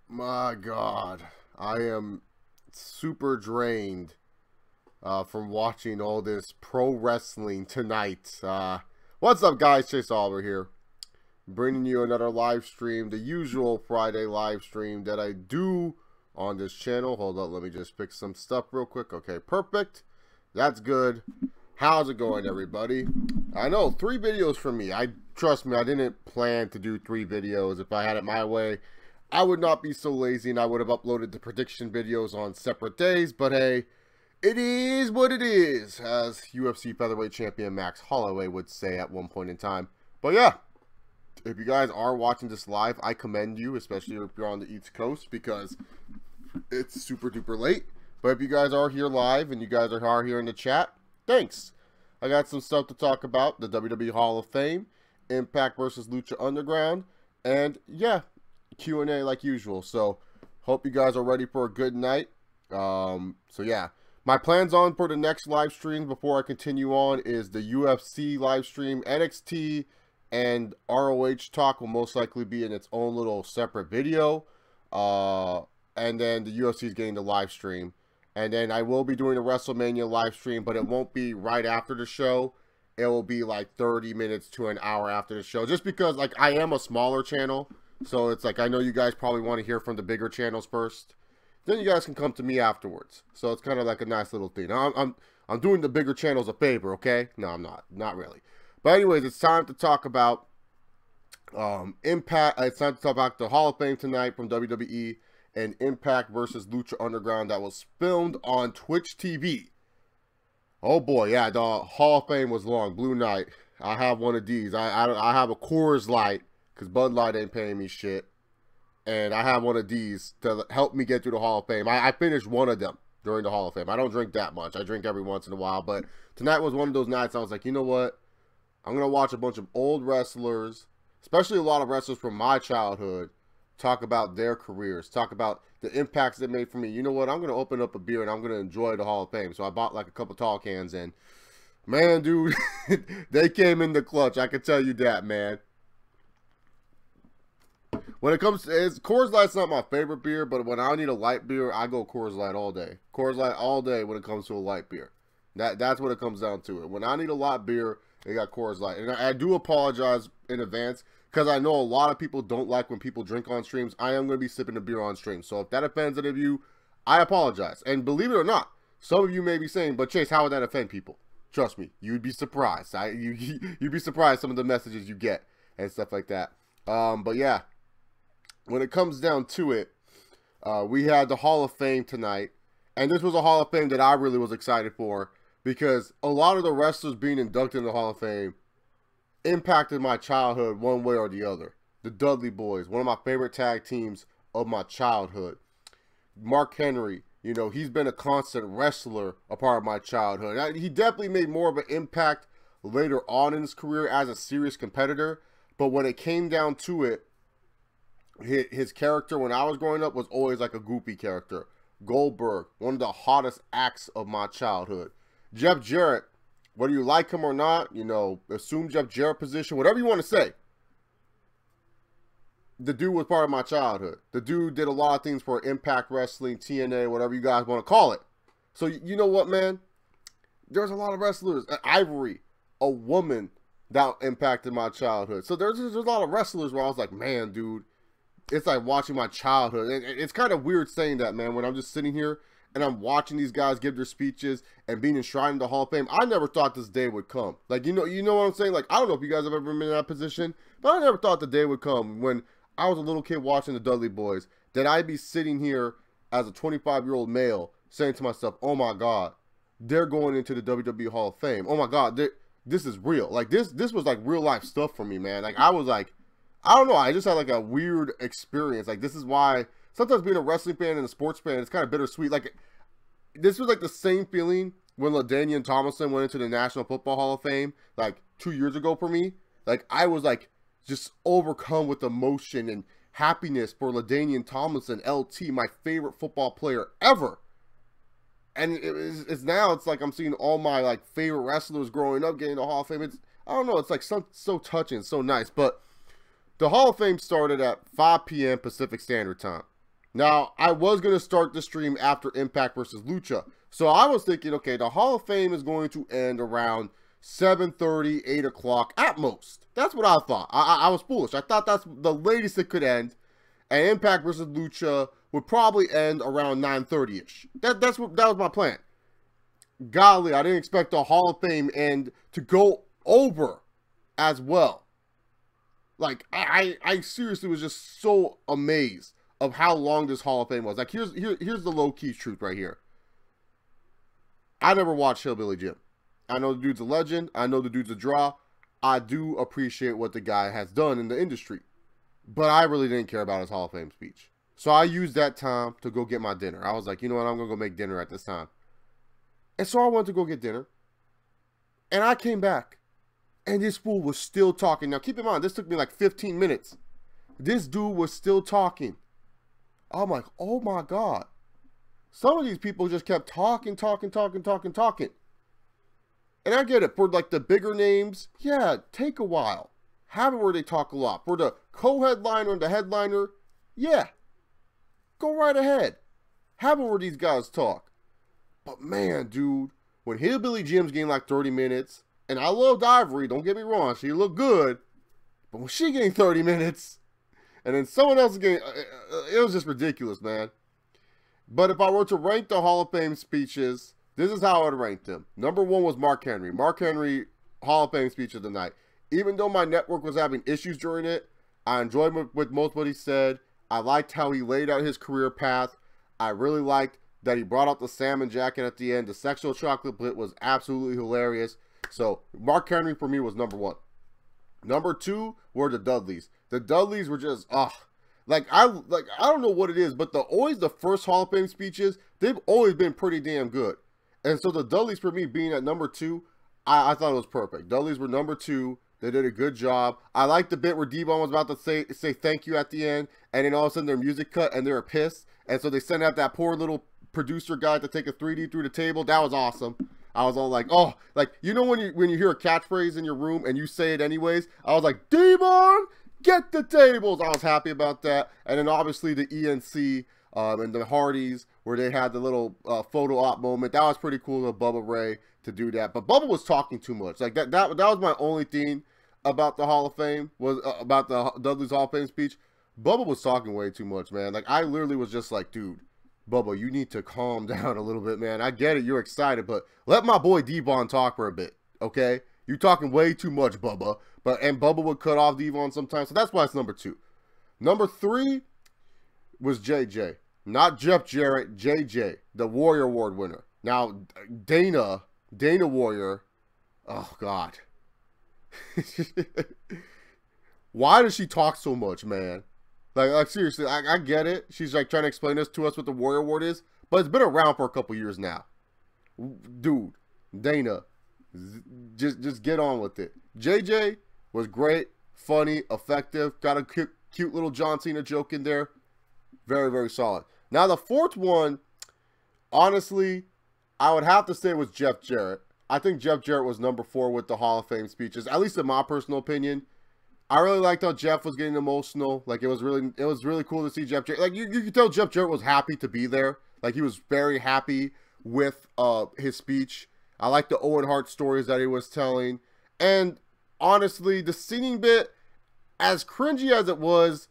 My God, I am super drained from watching all this pro wrestling tonight. What's up, guys? Chase Oliver here, bringing you another live stream, the usual Friday live stream that I do on this channel. Hold up, let me just pick some stuff real quick. Okay, perfect. That's good. How's it going, everybody? I know, 3 videos from me. Trust me, I didn't plan to do 3 videos. If I had it my way, I would not be so lazy and I would have uploaded the prediction videos on separate days. But hey, it is what it is, as UFC featherweight champion Max Holloway would say at one point in time. But yeah, if you guys are watching this live, I commend you, especially if you're on the East Coast, because it's super duper late. But if you guys are here live and you guys are here in the chat, thanks. I got some stuff to talk about. The WWE Hall of Fame, Impact versus Lucha Underground, and yeah, Q&A like usual. So hope you guys are ready for a good night. So yeah, my plans on for the next live stream before I continue on is the UFC live stream. NXT and ROH talk will most likely be in its own little separate video. And then the UFC is getting the live stream. And then I will be doing a WrestleMania live stream, but it won't be right after the show. It will be like 30 minutes to an hour after the show. Just because, like, I am a smaller channel. So it's like, I know you guys probably want to hear from the bigger channels first. Then you guys can come to me afterwards. So it's kind of like a nice little thing. I'm doing the bigger channels a favor, okay? No, I'm not. Not really. But anyways, it's time to talk about Impact. It's time to talk about the Hall of Fame tonight from WWE. And Impact versus Lucha Underground that was filmed on Twitch TV. Oh boy, yeah, the Hall of Fame was long. Blue Night. I have one of these. I have a Coors Light, because Bud Light ain't paying me shit. And I have one of these to help me get through the Hall of Fame. I finished one of them during the Hall of Fame. I don't drink that much. I drink every once in a while. But tonight was one of those nights I was like, you know what? I'm going to watch a bunch of old wrestlers, especially a lot of wrestlers from my childhood, talk about their careers, talk about the impacts they made for me. You know what? I'm going to open up a beer and I'm going to enjoy the Hall of Fame. So I bought like a couple tall cans and, man, dude, they came in the clutch. I can tell you that, man. When it comes to, Coors Light's not my favorite beer, but when I need a light beer, I go Coors Light all day. Coors Light all day when it comes to a light beer. That's what it comes down to. It. When I need a light beer, they got Coors Light. And I do apologize in advance, because I know a lot of people don't like when people drink on streams. I am going to be sipping a beer on stream. So if that offends any of you, I apologize. And believe it or not, some of you may be saying, but Chase, how would that offend people? Trust me, you'd be surprised. You'd be surprised some of the messages you get and stuff like that. But yeah, when it comes down to it, we had the Hall of Fame tonight. And this was a Hall of Fame that I really was excited for, because a lot of the wrestlers being inducted in the Hall of Fame impacted my childhood one way or the other. The Dudley Boys, one of my favorite tag teams of my childhood. Mark Henry, you know, he's been a constant wrestler, a part of my childhood. He definitely made more of an impact later on in his career as a serious competitor. But when it came down to it, his character when I was growing up was always like a goofy character. Goldberg, one of the hottest acts of my childhood. Jeff Jarrett, whether you like him or not, you know, assume Jeff Jarrett position, whatever you want to say. The dude was part of my childhood. The dude did a lot of things for Impact Wrestling, TNA, whatever you guys want to call it. So, you know what, man? There's a lot of wrestlers. Ivory, a woman that impacted my childhood. So there's a lot of wrestlers where I was like, man, dude, it's like watching my childhood. And it's kind of weird saying that, man, when I'm just sitting here and I'm watching these guys give their speeches and being enshrined in the Hall of Fame. I never thought this day would come. Like, you know what I'm saying? Like, I don't know if you guys have ever been in that position, but I never thought the day would come when I was a little kid watching the Dudley Boys that I'd be sitting here as a 25-year-old male saying to myself, oh my God, they're going into the WWE Hall of Fame. Oh my God, this is real. Like, this was like real life stuff for me, man. Like, I was like, I don't know. I just had like a weird experience. Like, this is why sometimes being a wrestling fan and a sports fan, it's kind of bittersweet. Like, this was like the same feeling when LaDainian Tomlinson went into the National Football Hall of Fame like 2 years ago for me. Like, I was like just overcome with emotion and happiness for LaDainian Tomlinson, LT, my favorite football player ever. And it's now it's like I'm seeing all my like favorite wrestlers growing up getting the Hall of Fame. It's, I don't know, it's like so touching, so nice. But the Hall of Fame started at 5 p.m. Pacific Standard Time. Now, I was going to start the stream after Impact versus Lucha. So I was thinking, okay, the Hall of Fame is going to end around 7:30, 8 o'clock at most. That's what I thought. I was foolish. I thought that's the latest it could end. And Impact versus Lucha would probably end around 9:30-ish. That was my plan. Golly, I didn't expect the Hall of Fame end to go over as well. Like, I seriously was just so amazed of how long this Hall of Fame was. Like, here's the low-key truth right here. I never watched Hillbilly Jim. I know the dude's a legend. I know the dude's a draw. I do appreciate what the guy has done in the industry. But I really didn't care about his Hall of Fame speech. So I used that time to go get my dinner. I was like, you know what? I'm going to go make dinner at this time. And so I went to go get dinner. And I came back. And this fool was still talking. Now, keep in mind, this took me like 15 minutes. This dude was still talking. I'm like, oh my God. Some of these people just kept talking. And I get it. For like the bigger names, yeah, take a while. Have it where they talk a lot. For the co-headliner and the headliner, yeah, go right ahead. Have it where these guys talk. But man, dude, when Hillbilly Jim's getting like 30 minutes, and I loved Ivory, don't get me wrong, she looked good, but when she getting 30 minutes, and then someone else is getting, it was just ridiculous, man. But if I were to rank the Hall of Fame speeches, this is how I would rank them. Number 1 was Mark Henry. Mark Henry, Hall of Fame speech of the night. Even though my network was having issues during it, I enjoyed with most what he said. I liked how he laid out his career path. I really liked that he brought out the salmon jacket at the end. The sexual chocolate blit was absolutely hilarious. So Mark Henry for me was number 1. Number 2 were the Dudleys. The Dudleys were just, like I don't know what it is, but always the first Hall of Fame speeches, they've always been pretty damn good. And so the Dudleys for me being at number 2, I thought it was perfect. Dudleys were number 2. They did a good job. I liked the bit where D-Von was about to say thank you at the end, and then all of a sudden their music cut and they're pissed. And so they sent out that poor little producer guy to take a 3D through the table. That was awesome. I was all like, oh, like, you know when you hear a catchphrase in your room and you say it anyways? I was like, D-Von, get the tables. I was happy about that. And then obviously the ENC and the Hardys, where they had the little photo op moment. That was pretty cool of Bubba Ray to do that. But Bubba was talking too much. Like that was my only thing about the Hall of Fame, was about the Dudley's Hall of Fame speech. Bubba was talking way too much, man. Like, I literally was just like, dude, Bubba, you need to calm down a little bit, man. I get it, you're excited, but let my boy D-Von talk for a bit, okay? You're talking way too much, Bubba. And Bubba would cut off D-Von sometimes, so that's why it's number 2. Number 3 was JJ. Not Jeff Jarrett, JJ, the Warrior Award winner. Now, Dana Warrior, oh, God. Why does she talk so much, man? Like seriously, I get it. She's like trying to explain this to us what the Warrior Award is, but it's been around for a couple years now. Dude, Dana, just get on with it. JJ was great, funny, effective, got a cute little John Cena joke in there. Very, very solid. Now the 4th one, honestly, I would have to say was Jeff Jarrett. I think Jeff Jarrett was number 4 with the Hall of Fame speeches, at least in my personal opinion. I really liked how Jeff was getting emotional. Like, it was really cool to see Jeff Jarrett. Like, you could tell Jeff Jarrett was happy to be there. Like, he was very happy with his speech. I liked the Owen Hart stories that he was telling. And honestly, the singing bit, as cringy as it was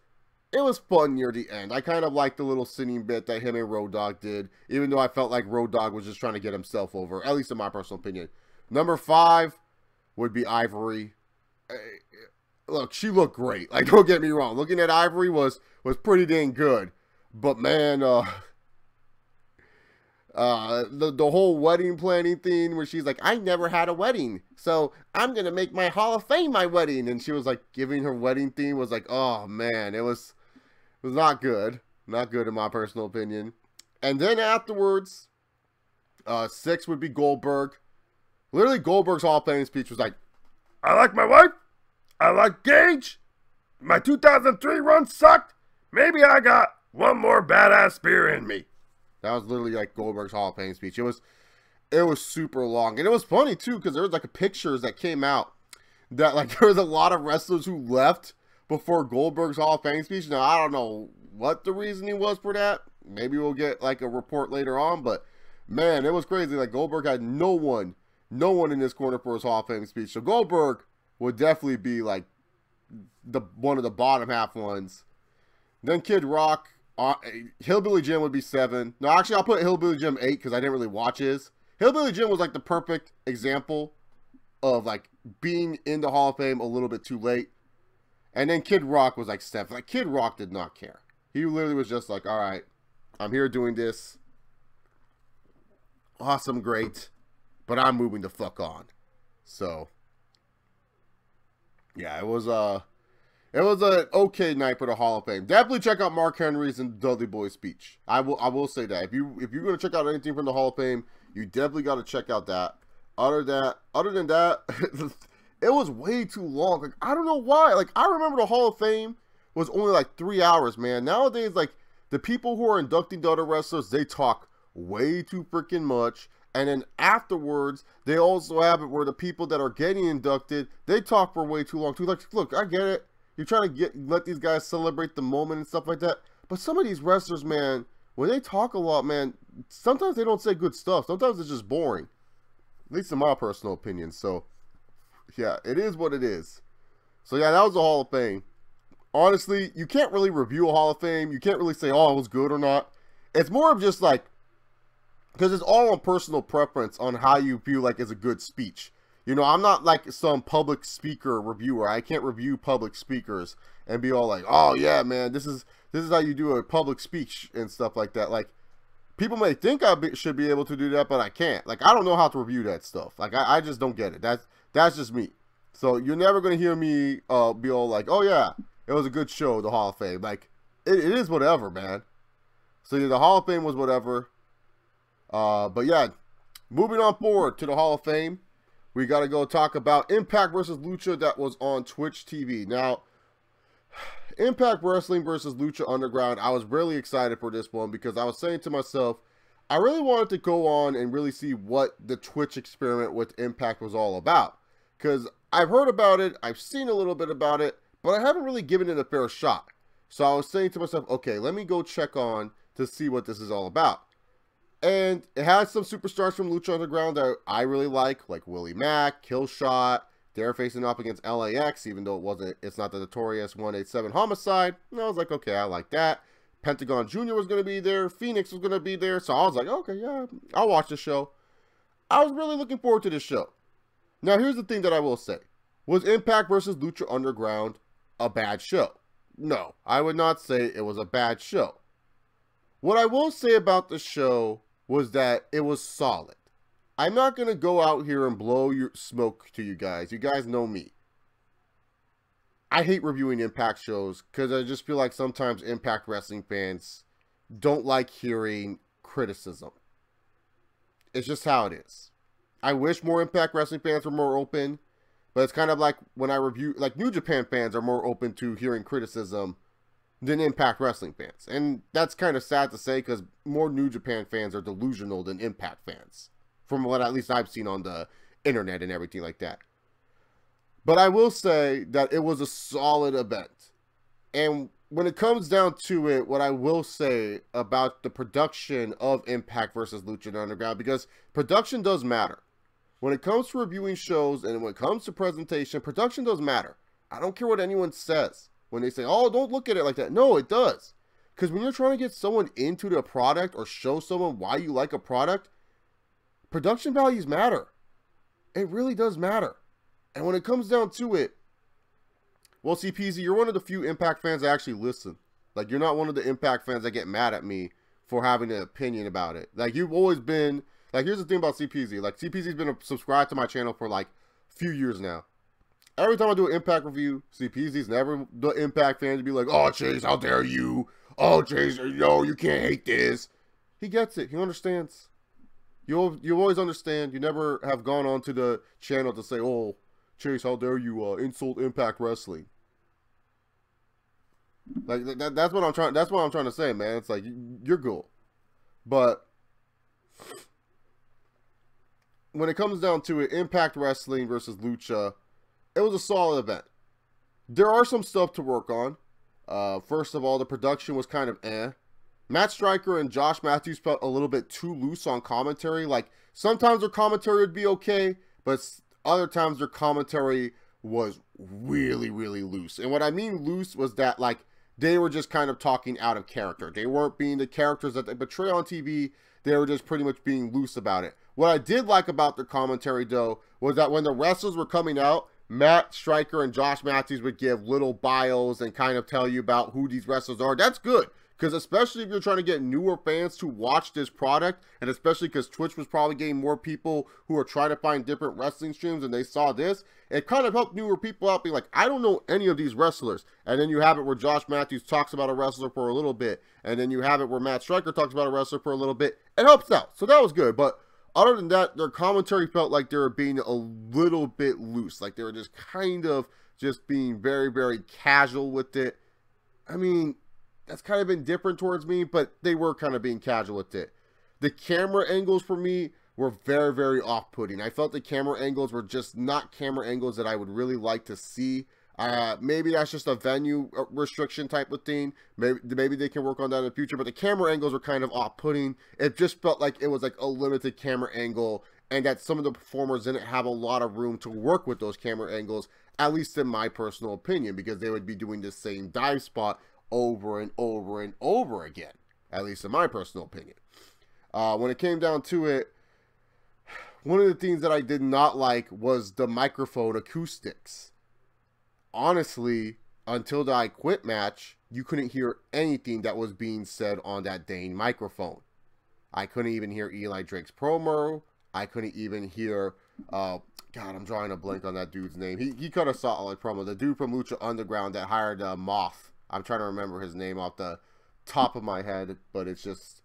fun near the end. I kind of liked the little singing bit that him and Road Dogg did, even though I felt like Road Dogg was just trying to get himself over, at least in my personal opinion. Number 5 would be Ivory. Look, she looked great. Like, don't get me wrong. Looking at Ivory was pretty dang good. But man, the whole wedding planning thing where she's like, I never had a wedding, so I'm gonna make my Hall of Fame my wedding. And she was like giving her wedding theme, was like, oh man, it was not good. Not good in my personal opinion. And then afterwards, 6 would be Goldberg. Literally, Goldberg's Hall of Fame speech was like, I like my wife. I like Gage. My 2003 run sucked. Maybe I got one more badass spear in me. That was literally like Goldberg's Hall of Fame speech. It was super long. And it was funny too, because there was like pictures that came out that like there was a lot of wrestlers who left before Goldberg's Hall of Fame speech. Now, I don't know what the reasoning was for that. Maybe we'll get like a report later on, but man, it was crazy. Like Goldberg had no one in this corner for his Hall of Fame speech. So Goldberg would definitely be like one of the bottom half ones. Then Kid Rock, Hillbilly Jim would be 7. No, actually, I'll put Hillbilly Jim 8 because I didn't really watch his. Hillbilly Jim was like the perfect example of like being in the Hall of Fame a little bit too late. And then Kid Rock was like 7. Like Kid Rock did not care. He literally was just like, all right, I'm here doing this. Awesome, great. But I'm moving the fuck on. So, yeah, it was an okay night for the Hall of Fame. Definitely check out Mark Henry's and Dudley Boy's speech. I will say that. If you're gonna check out anything from the Hall of Fame, you definitely got to check out that. Other than that, it was way too long. Like I don't know why. Like I remember the Hall of Fame was only like 3 hours, man. Nowadays, like the people who are inducting the other wrestlers, they talk way too freaking much. And then afterwards, they also have it where the people that are getting inducted, they talk for way too long too. Like, look, I get it. You're trying to let these guys celebrate the moment and stuff like that. But some of these wrestlers, man, when they talk a lot, man, sometimes they don't say good stuff. Sometimes it's just boring. At least in my personal opinion. So, yeah, it is what it is. So, yeah, that was the Hall of Fame. Honestly, you can't really review a Hall of Fame. You can't really say, oh, it was good or not. It's more of just like, because it's all on personal preference on how you feel like is a good speech. You know, I'm not like some public speaker reviewer. I can't review public speakers and be all like, oh yeah, man, this is how you do a public speech and stuff like that. Like, people may think should be able to do that, but I can't. Like, I don't know how to review that stuff. Like, I just don't get it. That's just me. So you're never gonna hear me be all like, oh yeah, it was a good show, the Hall of Fame. Like, it is whatever, man. So yeah, the Hall of Fame was whatever. But yeah, moving on forward to the Hall of Fame, we got to go talk about Impact versus Lucha that was on Twitch TV. Now, Impact Wrestling versus Lucha Underground, I was really excited for this one because I was saying to myself, I really wanted to go on and really see what the Twitch experiment with Impact was all about. Because I've heard about it, I've seen a little bit about it, but I haven't really given it a fair shot. So I was saying to myself, okay, let me go check on to see what this is all about. And it has some superstars from Lucha Underground that I really like Willie Mack, Killshot. They're facing up against LAX, even though it's not the notorious 187 Homicide. And I was like, okay, I like that. Pentagon Jr. was going to be there. Phoenix was going to be there. So I was like, okay, yeah, I'll watch the show. I was really looking forward to this show. Now, here's the thing that I will say. Was Impact versus Lucha Underground a bad show? No, I would not say it was a bad show. What I will say about the show was that it was solid. I'm not going to go out here and blow your smoke to you guys. You guys know me. I hate reviewing Impact shows because I just feel like sometimes Impact Wrestling fans don't like hearing criticism. It's just how it is. I wish more Impact Wrestling fans were more open, but it's kind of like when I review, like New Japan fans are more open to hearing criticism than Impact Wrestling fans. And that's kind of sad to say because more New Japan fans are delusional than Impact fans. From what at least I've seen on the internet and everything like that. But I will say that it was a solid event. And when it comes down to it, what I will say about the production of Impact versus Lucha Underground, because production does matter. When it comes to reviewing shows and when it comes to presentation, production does matter. I don't care what anyone says. When they say, oh, don't look at it like that. No, it does. Because when you're trying to get someone into the product or show someone why you like a product, production values matter. It really does matter. And when it comes down to it, well, see, PZ, you're one of the few Impact fans that actually listen. Like, you're not one of the Impact fans that get mad at me for having an opinion about it. Like, you've always been, like, here's the thing about CPZ. Like, CPZ's been subscribed to my channel for, like, a few years now. Every time I do an Impact review, CPZ's never the Impact fan to be like, oh, Chase, how dare you? Oh, Chase, no, you can't hate this. He gets it. He understands. You always understand. You never have gone onto the channel to say, oh, Chase, how dare you insult Impact Wrestling. Like, that's what I'm trying. That's what I'm trying to say, man. It's like, you're cool. But when it comes down to it, Impact Wrestling versus Lucha, it was a solid event. There are some stuff to work on. First of all, the production was kind of eh. Matt Striker and Josh Matthews felt a little bit too loose on commentary. Like, sometimes their commentary would be okay, but other times their commentary was really, really loose. And what I mean loose was that, like, they were just kind of talking out of character. They weren't being the characters that they portray on TV. They were just pretty much being loose about it. What I did like about their commentary, though, was that when the wrestlers were coming out, Matt Striker and Josh Matthews would give little bios and kind of tell you about who these wrestlers are. That's good, because especially if you're trying to get newer fans to watch this product, and especially because Twitch was probably getting more people who are trying to find different wrestling streams and they saw this, it kind of helped newer people out, be like, I don't know any of these wrestlers. And then you have it where Josh Matthews talks about a wrestler for a little bit, and then you have it where Matt Striker talks about a wrestler for a little bit. It helps out, so that was good. But other than that, their commentary felt like they were being a little bit loose. Like, they were just kind of just being very, very casual with it. I mean, that's kind of been different towards me, but they were kind of being casual with it. The camera angles for me were very, very off-putting. I felt the camera angles were just not camera angles that I would really like to see. Maybe that's just a venue restriction type of thing. Maybe they can work on that in the future, but the camera angles were kind of off-putting. It just felt like it was like a limited camera angle, and that some of the performers didn't have a lot of room to work with those camera angles, at least in my personal opinion, because they would be doing the same dive spot over and over and over again, at least in my personal opinion. When it came down to it, one of the things that I did not like was the microphone acoustics. Honestly, until the I Quit match, you couldn't hear anything that was being said on that dang microphone. I couldn't even hear Eli Drake's promo. I couldn't even hear, God, I'm drawing a blank on that dude's name. He cut a solid promo. The dude from Lucha Underground that hired Moth. I'm trying to remember his name off the top of my head, but it's just,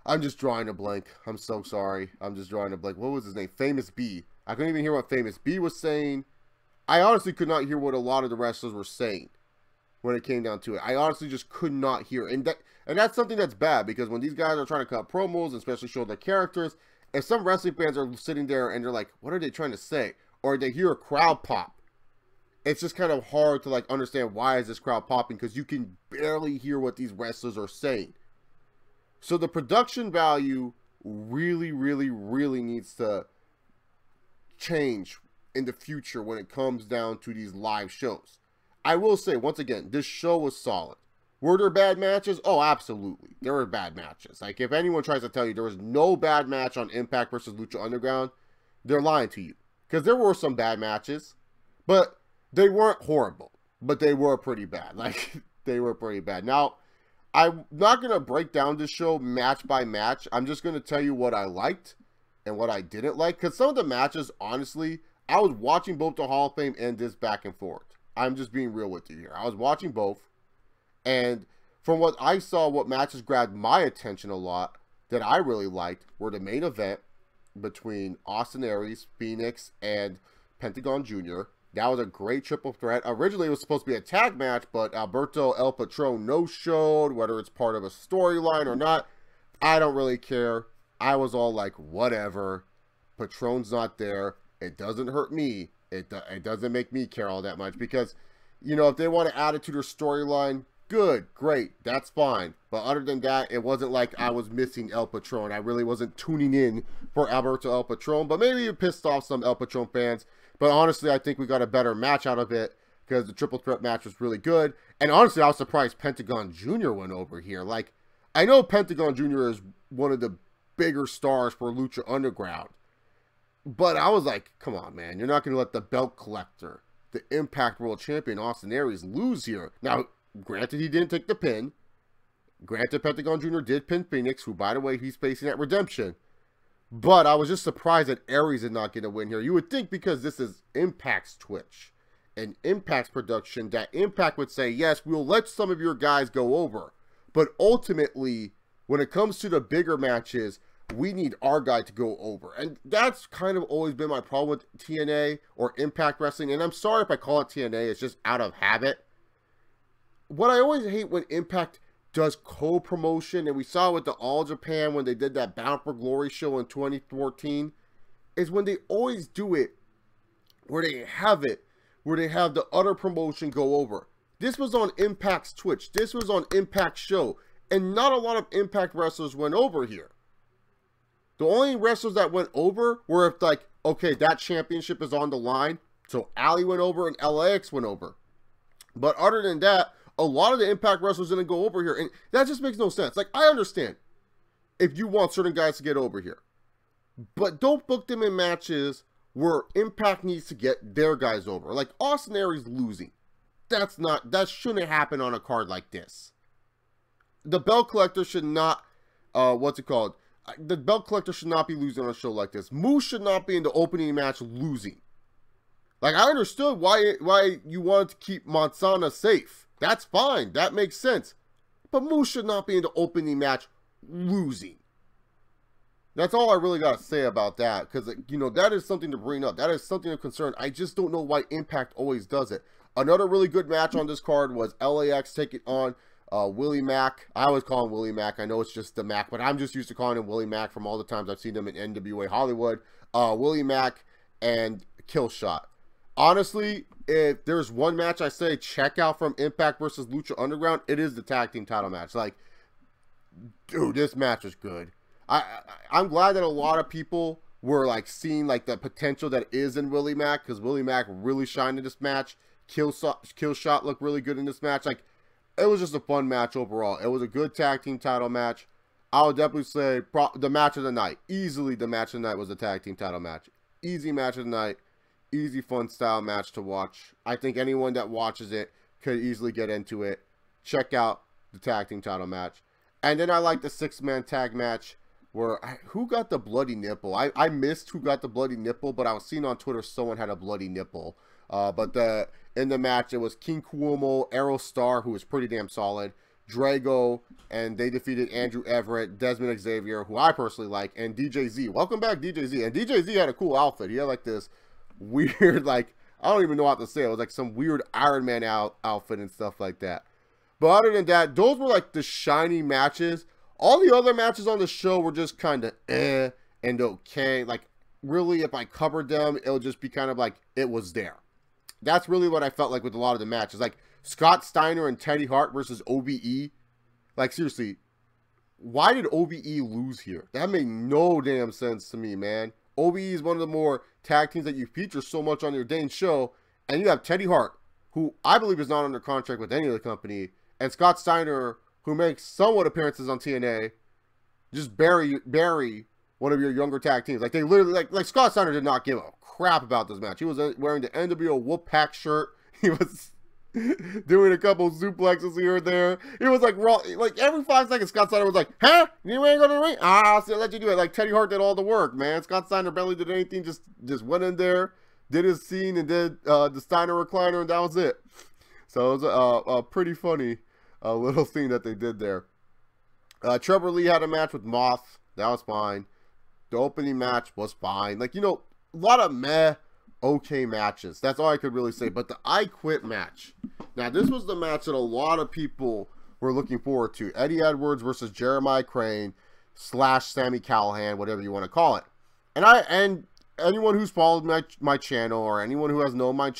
I'm just drawing a blank. I'm so sorry. I'm just drawing a blank. What was his name? Famous B. I couldn't even hear what Famous B was saying. I honestly could not hear what a lot of the wrestlers were saying when it came down to it. I honestly just could not hear. And that's something that's bad, because when these guys are trying to cut promos, especially show their characters, if some wrestling fans are sitting there and they're like, what are they trying to say? Or they hear a crowd pop, it's just kind of hard to like understand, why is this crowd popping, because you can barely hear what these wrestlers are saying. So the production value really, really, really needs to change in the future when it comes down to these live shows. I will say, once again, this show was solid. Were there bad matches? Oh, absolutely. There were bad matches. Like, if anyone tries to tell you there was no bad match on Impact versus Lucha Underground, they're lying to you. Because there were some bad matches, but they weren't horrible. But they were pretty bad. Like, they were pretty bad. Now, I'm not going to break down this show match by match. I'm just going to tell you what I liked and what I didn't like. Because some of the matches, honestly, I was watching both the Hall of Fame and this back and forth. I'm just being real with you here. I was watching both. And from what I saw, what matches grabbed my attention a lot that I really liked were the main event between Austin Aries, Phoenix, and Pentagon Jr. That was a great triple threat. Originally, it was supposed to be a tag match, but Alberto El Patron no-showed. Whether it's part of a storyline or not, I don't really care. I was all like, whatever. Patron's not there. It doesn't hurt me. It doesn't make me care all that much, because, you know, if they want to add it to their storyline, good, great, that's fine. But other than that, it wasn't like I was missing El Patron. I really wasn't tuning in for Alberto El Patron, but maybe it pissed off some El Patron fans. But honestly, I think we got a better match out of it, because the triple threat match was really good. And honestly, I was surprised Pentagon Jr. went over here. Like, I know Pentagon Jr. is one of the bigger stars for Lucha Underground, but I was like, come on, man. You're not going to let the belt collector, the Impact World Champion, Austin Aries, lose here. Now, granted, he didn't take the pin. Granted, Pentagon Jr. did pin Phoenix, who, by the way, he's facing at Redemption. But I was just surprised that Aries did not get a win here. You would think, because this is Impact's Twitch and Impact's production, that Impact would say, yes, we'll let some of your guys go over. But ultimately, when it comes to the bigger matches, we need our guy to go over. And that's kind of always been my problem with TNA or Impact Wrestling. And I'm sorry if I call it TNA, it's just out of habit. What I always hate when Impact does co-promotion, and we saw it with the All Japan when they did that Bound for Glory show in 2014, is when they always do it where they have the other promotion go over. This was on Impact's Twitch. This was on Impact's show. And not a lot of Impact wrestlers went over here. The only wrestlers that went over were if, like, okay, that championship is on the line. So Ali went over and LAX went over. But other than that, a lot of the Impact wrestlers didn't go over here. And that just makes no sense. Like, I understand if you want certain guys to get over here. But don't book them in matches where Impact needs to get their guys over. Like, Austin Aries losing. That shouldn't happen on a card like this. The belt collector should not, what's it called? The belt collector should not be losing on a show like this. Moose should not be in the opening match losing. Like, I understood why you wanted to keep Mansana safe. That's fine. That makes sense. But Moose should not be in the opening match losing. That's all I really got to say about that. Because, you know, that is something to bring up. That is something of concern. I just don't know why Impact always does it. Another really good match on this card was LAX taking on Willie Mack. I always call him Willie Mack. I know it's just the Mack, but I'm just used to calling him Willie Mack from all the times I've seen him in NWA Hollywood. Willie Mack and Killshot. Honestly, if there's one match I say check out from Impact versus Lucha Underground, it is the tag team title match. Like, dude, this match was good. I'm glad that a lot of people were like seeing like the potential that is in Willie Mack, because Willie Mack really shined in this match. Killshot looked really good in this match. Like, it was just a fun match overall. It was a good tag team title match. I would definitely say the match of the night. Easily the match of the night was the tag team title match. Easy match of the night. Easy, fun style match to watch. I think anyone that watches it could easily get into it. Check out the tag team title match. And then I like the 6-man tag match where, who got the bloody nipple? I missed who got the bloody nipple, but I was seeing on Twitter someone had a bloody nipple. In the match, it was King Cuomo, Aerostar, who was pretty damn solid, Drago, and they defeated Andrew Everett, Desmond Xavier, who I personally like, and DJZ. Welcome back, DJZ. And DJZ had a cool outfit. He had like this weird, like, I don't even know what to say. It was like some weird Iron Man outfit and stuff like that. But other than that, those were like the shiny matches. All the other matches on the show were just kind of and okay. Like, really, if I covered them, it would just be kind of like it was there. That's really what I felt like with a lot of the matches. Like, Scott Steiner and Teddy Hart versus OBE. Like, seriously, why did OBE lose here? That made no damn sense to me, man. OBE is one of the more tag teams that you feature so much on your dang show. And you have Teddy Hart, who I believe is not under contract with any other company. And Scott Steiner, who makes somewhat appearances on TNA, just bury one of your younger tag teams. Like, they literally, like Scott Steiner did not give a crap about this match. He was wearing the NWO Wolfpack shirt. He was doing a couple suplexes here and there. It was like raw. Like, every 5 seconds, Scott Steiner was like, "Huh? You ain't gonna ring? Ah, I'll let you do it." Like, Teddy Hart did all the work, man. Scott Steiner barely did anything. Just went in there, did his scene, and did the Steiner recliner, and that was it. So it was a pretty funny little thing that they did there. Trevor Lee had a match with Moth. That was fine. The opening match was fine. Like, you know, a lot of okay matches. That's all I could really say. But the I Quit match. Now, this was the match that a lot of people were looking forward to. Eddie Edwards versus Jeremiah Crane / Sami Callihan, whatever you want to call it. And anyone who's followed my channel, or anyone who has known my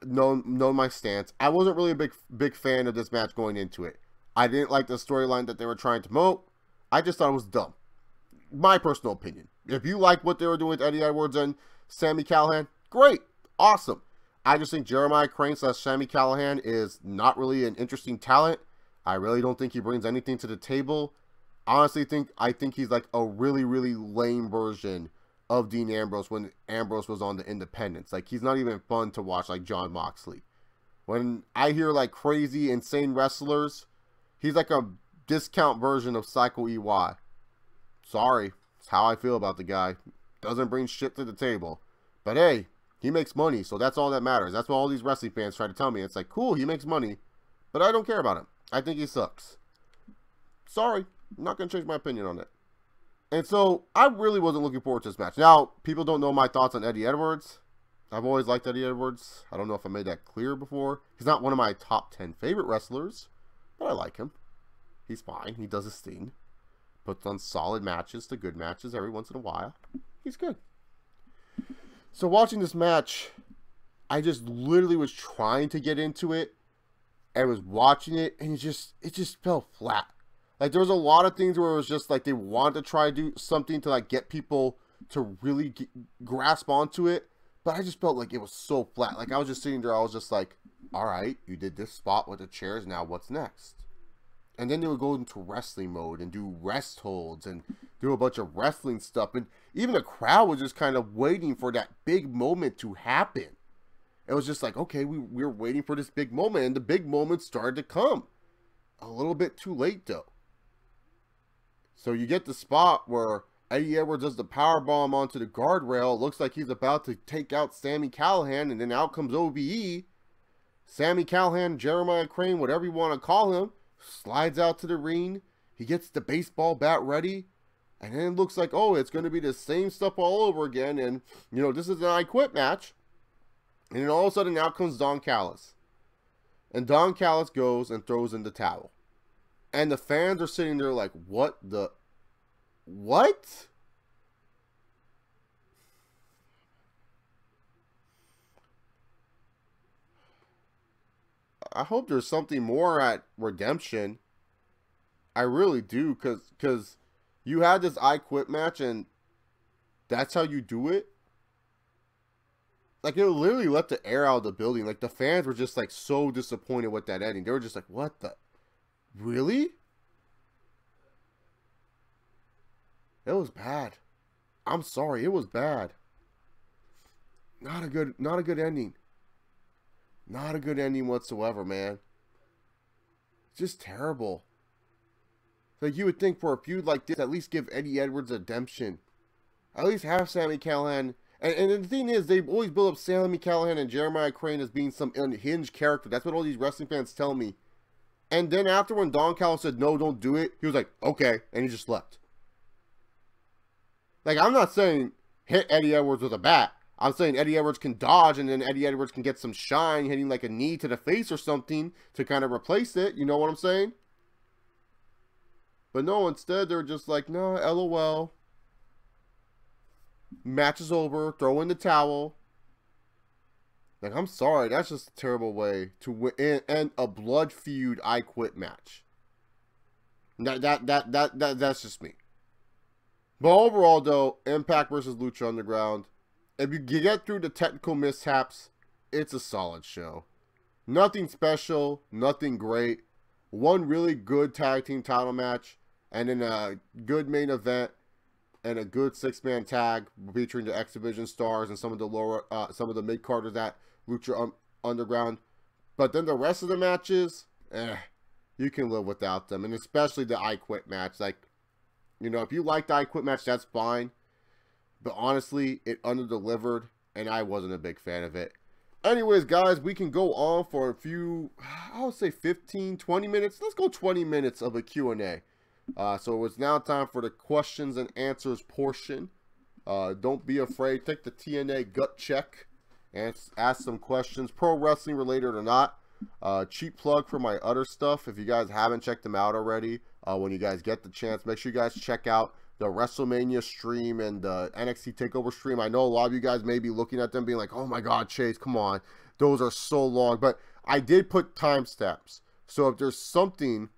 known my stance, I wasn't really a big fan of this match going into it. I didn't like the storyline that they were trying to promote. I just thought it was dumb. My personal opinion. If you like what they were doing with Eddie Edwards and Sami Callihan, great, awesome. I just think Jeremiah Crane / Sami Callihan is not really an interesting talent. I really don't think he brings anything to the table. Honestly, I think he's like a really, really lame version of Dean Ambrose when Ambrose was on the Independents. Like, he's not even fun to watch like Jon Moxley. When I hear like crazy, insane wrestlers, he's like a discount version of Psycho EY. Sorry, it's how I feel about the guy. Doesn't bring shit to the table. But hey, he makes money, so that's all that matters. That's what all these wrestling fans try to tell me. It's like, cool, he makes money, but I don't care about him. I think he sucks. Sorry, I'm not going to change my opinion on it. And so, I really wasn't looking forward to this match. Now, people don't know my thoughts on Eddie Edwards. I've always liked Eddie Edwards. I don't know if I made that clear before. He's not one of my top 10 favorite wrestlers, but I like him. He's fine. He does his thing. Puts on solid matches to good matches every once in a while. He's good. So watching this match, I just literally was trying to get into it and was watching it, and it just fell flat. Like, there was a lot of things where it was just like they wanted to try to do something to like get people to really grasp onto it, but I just felt like it was so flat. Like, I was just sitting there, I was just like, all right, you did this spot with the chairs, now what's next? And then they would go into wrestling mode and do rest holds and do a bunch of wrestling stuff, and even the crowd was just kind of waiting for that big moment to happen. It was just like, okay, we were waiting for this big moment, and the big moment started to come. A little bit too late, though. So you get the spot where Eddie Edwards does the powerbomb onto the guardrail. It looks like he's about to take out Sami Callihan, and then out comes OBE. Sami Callihan, Jeremiah Crane, whatever you want to call him, slides out to the ring. He gets the baseball bat ready. And then it looks like, oh, it's going to be the same stuff all over again. And, you know, this is an I Quit match. And then all of a sudden, out comes Don Callis. And Don Callis goes and throws in the towel. And the fans are sitting there like, what the... What? I hope there's something more at Redemption. I really do, because you had this I Quit match, and that's how you do it? Like, it literally let the air out of the building. Like, the fans were just, like, so disappointed with that ending. They were just like, what the... Really? It was bad. I'm sorry, it was bad. Not a good ending. Not a good ending whatsoever, man. Just terrible. Like, you would think for a feud like this, at least give Eddie Edwards redemption. At least have Sami Callihan. And the thing is, they've always built up Sami Callihan and Jeremiah Crane as being some unhinged character. That's what all these wrestling fans tell me. And then after, when Don Callis said, no, don't do it, he was like, okay, and he just left. Like, I'm not saying hit Eddie Edwards with a bat. I'm saying Eddie Edwards can dodge, and then Eddie Edwards can get some shine, hitting like a knee to the face or something to kind of replace it. You know what I'm saying? But no, instead, they're just like, no, LOL. Match is over. Throw in the towel. Like, I'm sorry. That's just a terrible way to end a blood feud I Quit match. That's just me. But overall, though, Impact versus Lucha Underground, if you get through the technical mishaps, it's a solid show. Nothing special, nothing great. One really good tag team title match, and then a good main event, and a good six-man tag featuring the X Division stars and some of the mid-carders at Lucha Underground. But then the rest of the matches, you can live without them, and especially the I Quit match. Like, you know, if you like the I Quit match, that's fine. But honestly, it under-delivered, and I wasn't a big fan of it. Anyways, guys, we can go on for a few, I would say 15, 20 minutes. Let's go 20 minutes of a Q&A. So it's now time for the questions and answers portion. Don't be afraid. Take the TNA gut check and ask some questions, pro wrestling related or not. Cheap plug for my other stuff. If you guys haven't checked them out already, when you guys get the chance, make sure you guys check out the WrestleMania stream and the NXT TakeOver stream. I know a lot of you guys may be looking at them being like, oh my God, Chase, come on. Those are so long. But I did put timestamps. So if there's something,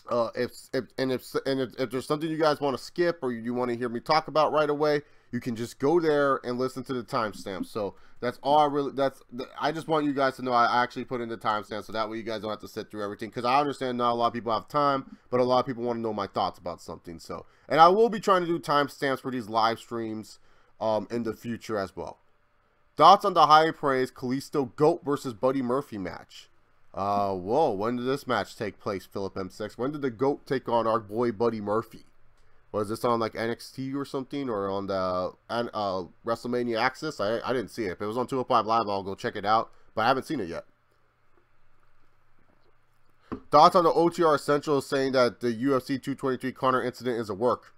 if there's something you guys want to skip or you want to hear me talk about right away, you can just go there and listen to the timestamps. So that's all I just want you guys to know I actually put in the timestamps, so that way you guys don't have to sit through everything, because I understand not a lot of people have time, but a lot of people want to know my thoughts about something. So, and I will be trying to do timestamps for these live streams in the future as well. Thoughts on the high praise Kalisto GOAT versus Buddy Murphy match? Whoa, when did this match take place, Philip M6? When did the GOAT take on our boy Buddy Murphy? Was this on like NXT or something, or on the WrestleMania Access? I didn't see it. If it was on 205 Live, I'll go check it out, but I haven't seen it yet. Thoughts on the OTR Essentials saying that the UFC 223 Conor incident is a work?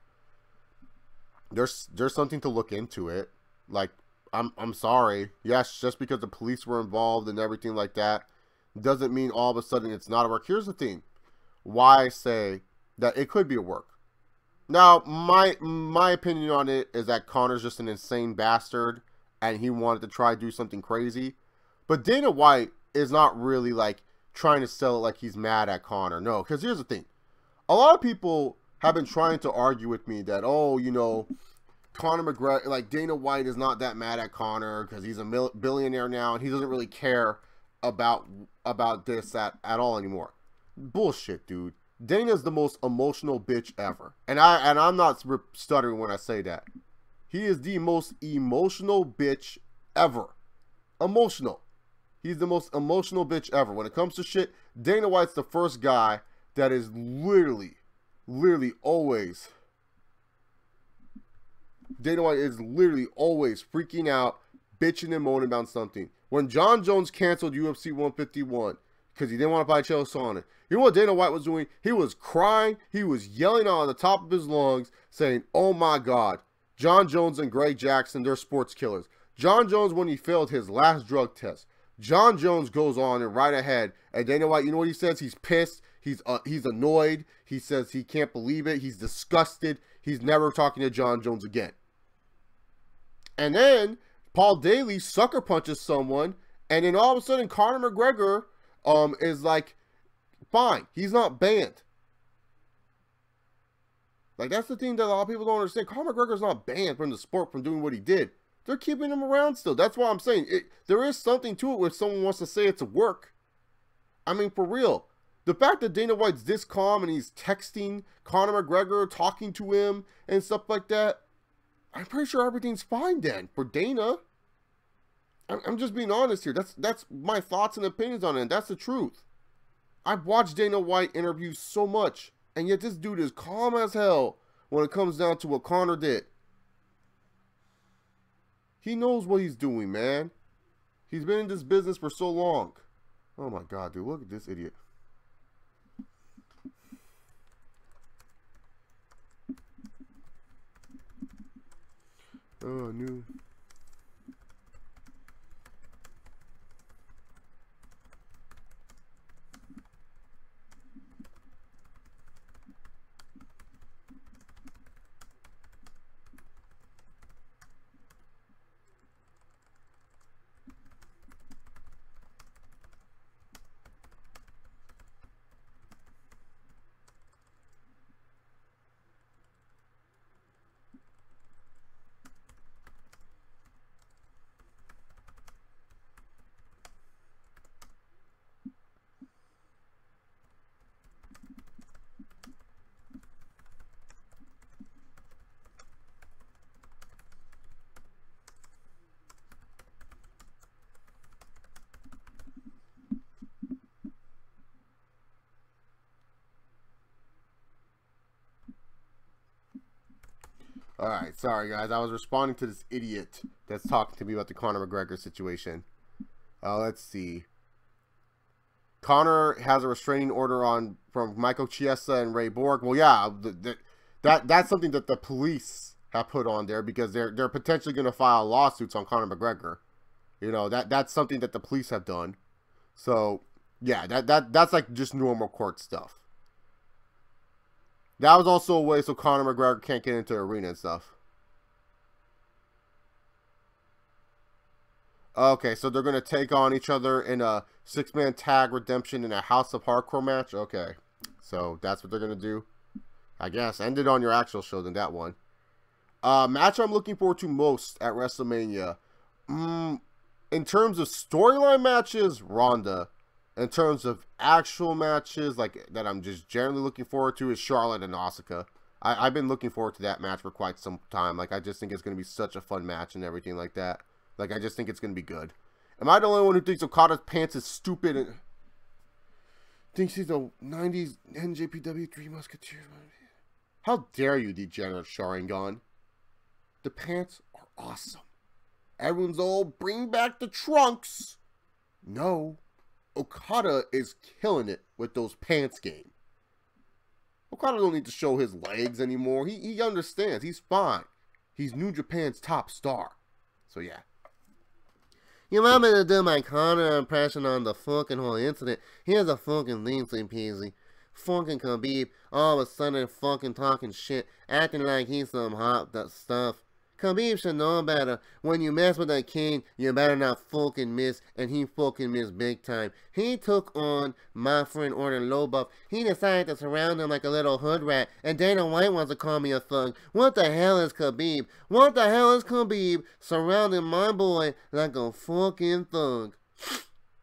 There's something to look into it. Like, I'm sorry. Yes, just because the police were involved and everything like that doesn't mean all of a sudden it's not a work. Here's the thing. Why I say that it could be a work. Now, my opinion on it is that Conor's just an insane bastard, and he wanted to try to do something crazy. But Dana White is not really like trying to sell it like he's mad at Conor. No, because here's the thing. A lot of people have been trying to argue with me that, oh, you know, Conor McGregor, like Dana White is not that mad at Conor because he's a billionaire now and he doesn't really care about this at all anymore. Bullshit, dude. Dana's the most emotional bitch ever. And I'm not stuttering when I say that. He is the most emotional bitch ever. Emotional. He's the most emotional bitch ever. When it comes to shit, Dana White's the first guy that is literally always... Dana White is literally always freaking out, bitching and moaning about something. When John Jones canceled UFC 151 because he didn't want to buy Chael Sonnen, you know what Dana White was doing? He was crying. He was yelling on the top of his lungs, saying, "Oh my God, John Jones and Greg Jackson, they're sports killers." John Jones, when he failed his last drug test, John Jones goes on and right ahead, and Dana White, you know what he says? He's pissed. He's annoyed. He says he can't believe it. He's disgusted. He's never talking to John Jones again. And then Paul Daly sucker punches someone, and then all of a sudden Conor McGregor is like, fine, he's not banned. Like, that's the thing that a lot of people don't understand. Conor McGregor's not banned from the sport from doing what he did. They're keeping him around still. That's why I'm saying there is something to it where someone wants to say it's a work. I mean, for real. The fact that Dana White's this calm and he's texting Conor McGregor, talking to him and stuff like that, I'm pretty sure everything's fine then for Dana. I'm just being honest here. That's my thoughts and opinions on it, and that's the truth. I've watched Dana White interviews so much, and yet this dude is calm as hell when it comes down to what Conor did. He knows what he's doing, man. He's been in this business for so long. Oh my God, dude, look at this idiot. Oh, new. Alright, sorry guys. I was responding to this idiot that's talking to me about the Conor McGregor situation. Let's see. Conor has a restraining order from Michael Chiesa and Ray Borg. Well, yeah, that's something that the police have put on there because they're potentially going to file lawsuits on Conor McGregor. You know, that's something that the police have done. So, yeah, that's like just normal court stuff. That was also a way so Conor McGregor can't get into the arena and stuff. Okay, so they're going to take on each other in a 6-man tag redemption in a House of Hardcore match? Okay, so that's what they're going to do. I guess. Ended on your actual show than that one. Match I'm looking forward to most at WrestleMania. In terms of storyline matches, Ronda. In terms of actual matches, like that I'm just generally looking forward to, is Charlotte and Asuka. I've been looking forward to that match for quite some time. Like, I just think it's going to be such a fun match and everything like that. Like, I just think it's going to be good. Am I the only one who thinks Okada's pants is stupid and thinks he's a 90s NJPW Three Musketeers? How dare you, degenerate Sharingan? The pants are awesome. Everyone's all, bring back the trunks. No. Okada is killing it with those pants game. Okada don't need to show his legs anymore. He understands. He's fine. He's New Japan's top star. So, yeah. You want me to do my Conor impression on the fucking whole incident? Here's a fucking Lindsay Peasy. Fucking Khabib all of a sudden fucking talking shit, acting like he's some hot stuff. Khabib should know better. When you mess with a king, you better not fucking miss, and he fucking missed big time. He took on my friend Orton Lobuff. He decided to surround him like a little hood rat, and Dana White wants to call me a thug. What the hell is Khabib? What the hell is Khabib surrounding my boy like a fucking thug?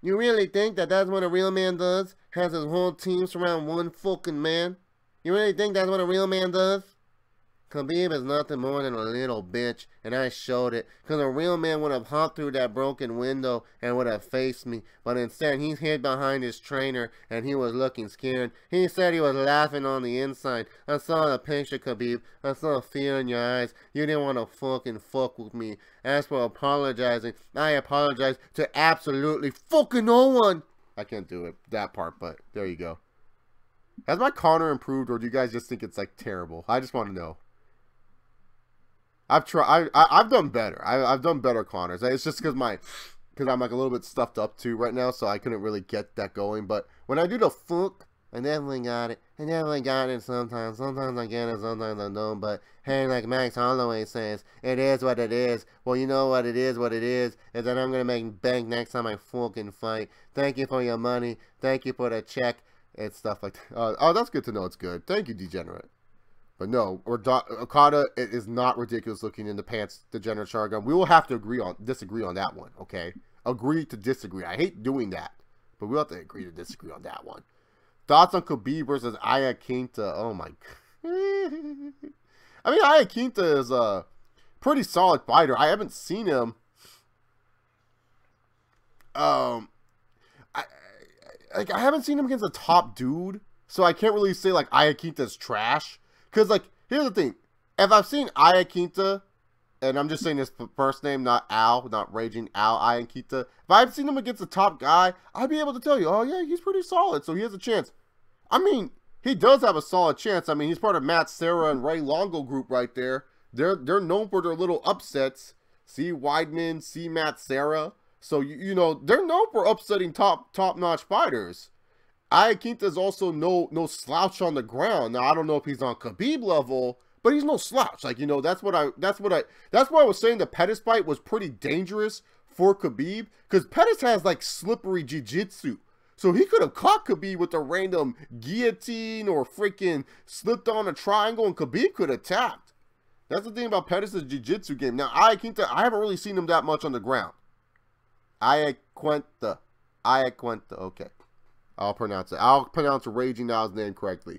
You really think that that's what a real man does? Has his whole team surround one fucking man? You really think that's what a real man does? Khabib is nothing more than a little bitch, and I showed it, because a real man would have hopped through that broken window and would have faced me, but instead he's hid behind his trainer, and he was looking scared. He said he was laughing on the inside. I saw the picture, Khabib. I saw fear in your eyes. You didn't want to fucking fuck with me. As for apologizing, I apologize to absolutely fucking no one. I can't do it, that part, but there you go. Has my Connor improved, or do you guys just think it's, like, terrible? I just want to know. I've tried. I've done better. I've done better Connors. It's just because I'm like a little bit stuffed up too right now, so I couldn't really get that going. But when I do the fuck, I definitely got it. I definitely got it sometimes. Sometimes I get it, sometimes I don't. But hey, like Max Holloway says, it is what it is. Well, you know what it is. What it is that I'm gonna make bank next time I fucking fight. Thank you for your money. Thank you for the check and stuff like that. Oh, that's good to know. It's good. Thank you, Degenerate. But no, Okada is not ridiculous looking in the pants, Degenerate Shargun. We will have to disagree on that one, okay? Agree to disagree. I hate doing that, but we'll have to agree to disagree on that one. Thoughts on Khabib versus Iaquinta? Oh my god. I mean, Iaquinta is a pretty solid fighter. I haven't seen him. I haven't seen him against a top dude, so I can't really say like Iaquinta's trash. Because, like, here's the thing. If I've seen Iaquinta, and I'm just saying his first name, not Al, not Raging Al Iaquinta. If I've seen him against a top guy, I'd be able to tell you, oh, yeah, he's pretty solid, so he has a chance. I mean, he does have a solid chance. I mean, he's part of Matt Serra and Ray Longo group right there. They're known for their little upsets. See Weidman, see Matt Serra. So, you know, they're known for upsetting top-notch fighters. Iaquinta is also no slouch on the ground. Now I don't know if he's on Khabib level, but he's no slouch. Like, you know, that's why I was saying the Pettis fight was pretty dangerous for Khabib, because Pettis has like slippery jiu-jitsu. So he could have caught Khabib with a random guillotine or freaking slipped on a triangle, and Khabib could have tapped. That's the thing about Pettis' jiu-jitsu game. Now Iaquinta, I haven't really seen him that much on the ground. Iaquinta, okay. I'll pronounce it. I'll pronounce Raging Al's name correctly.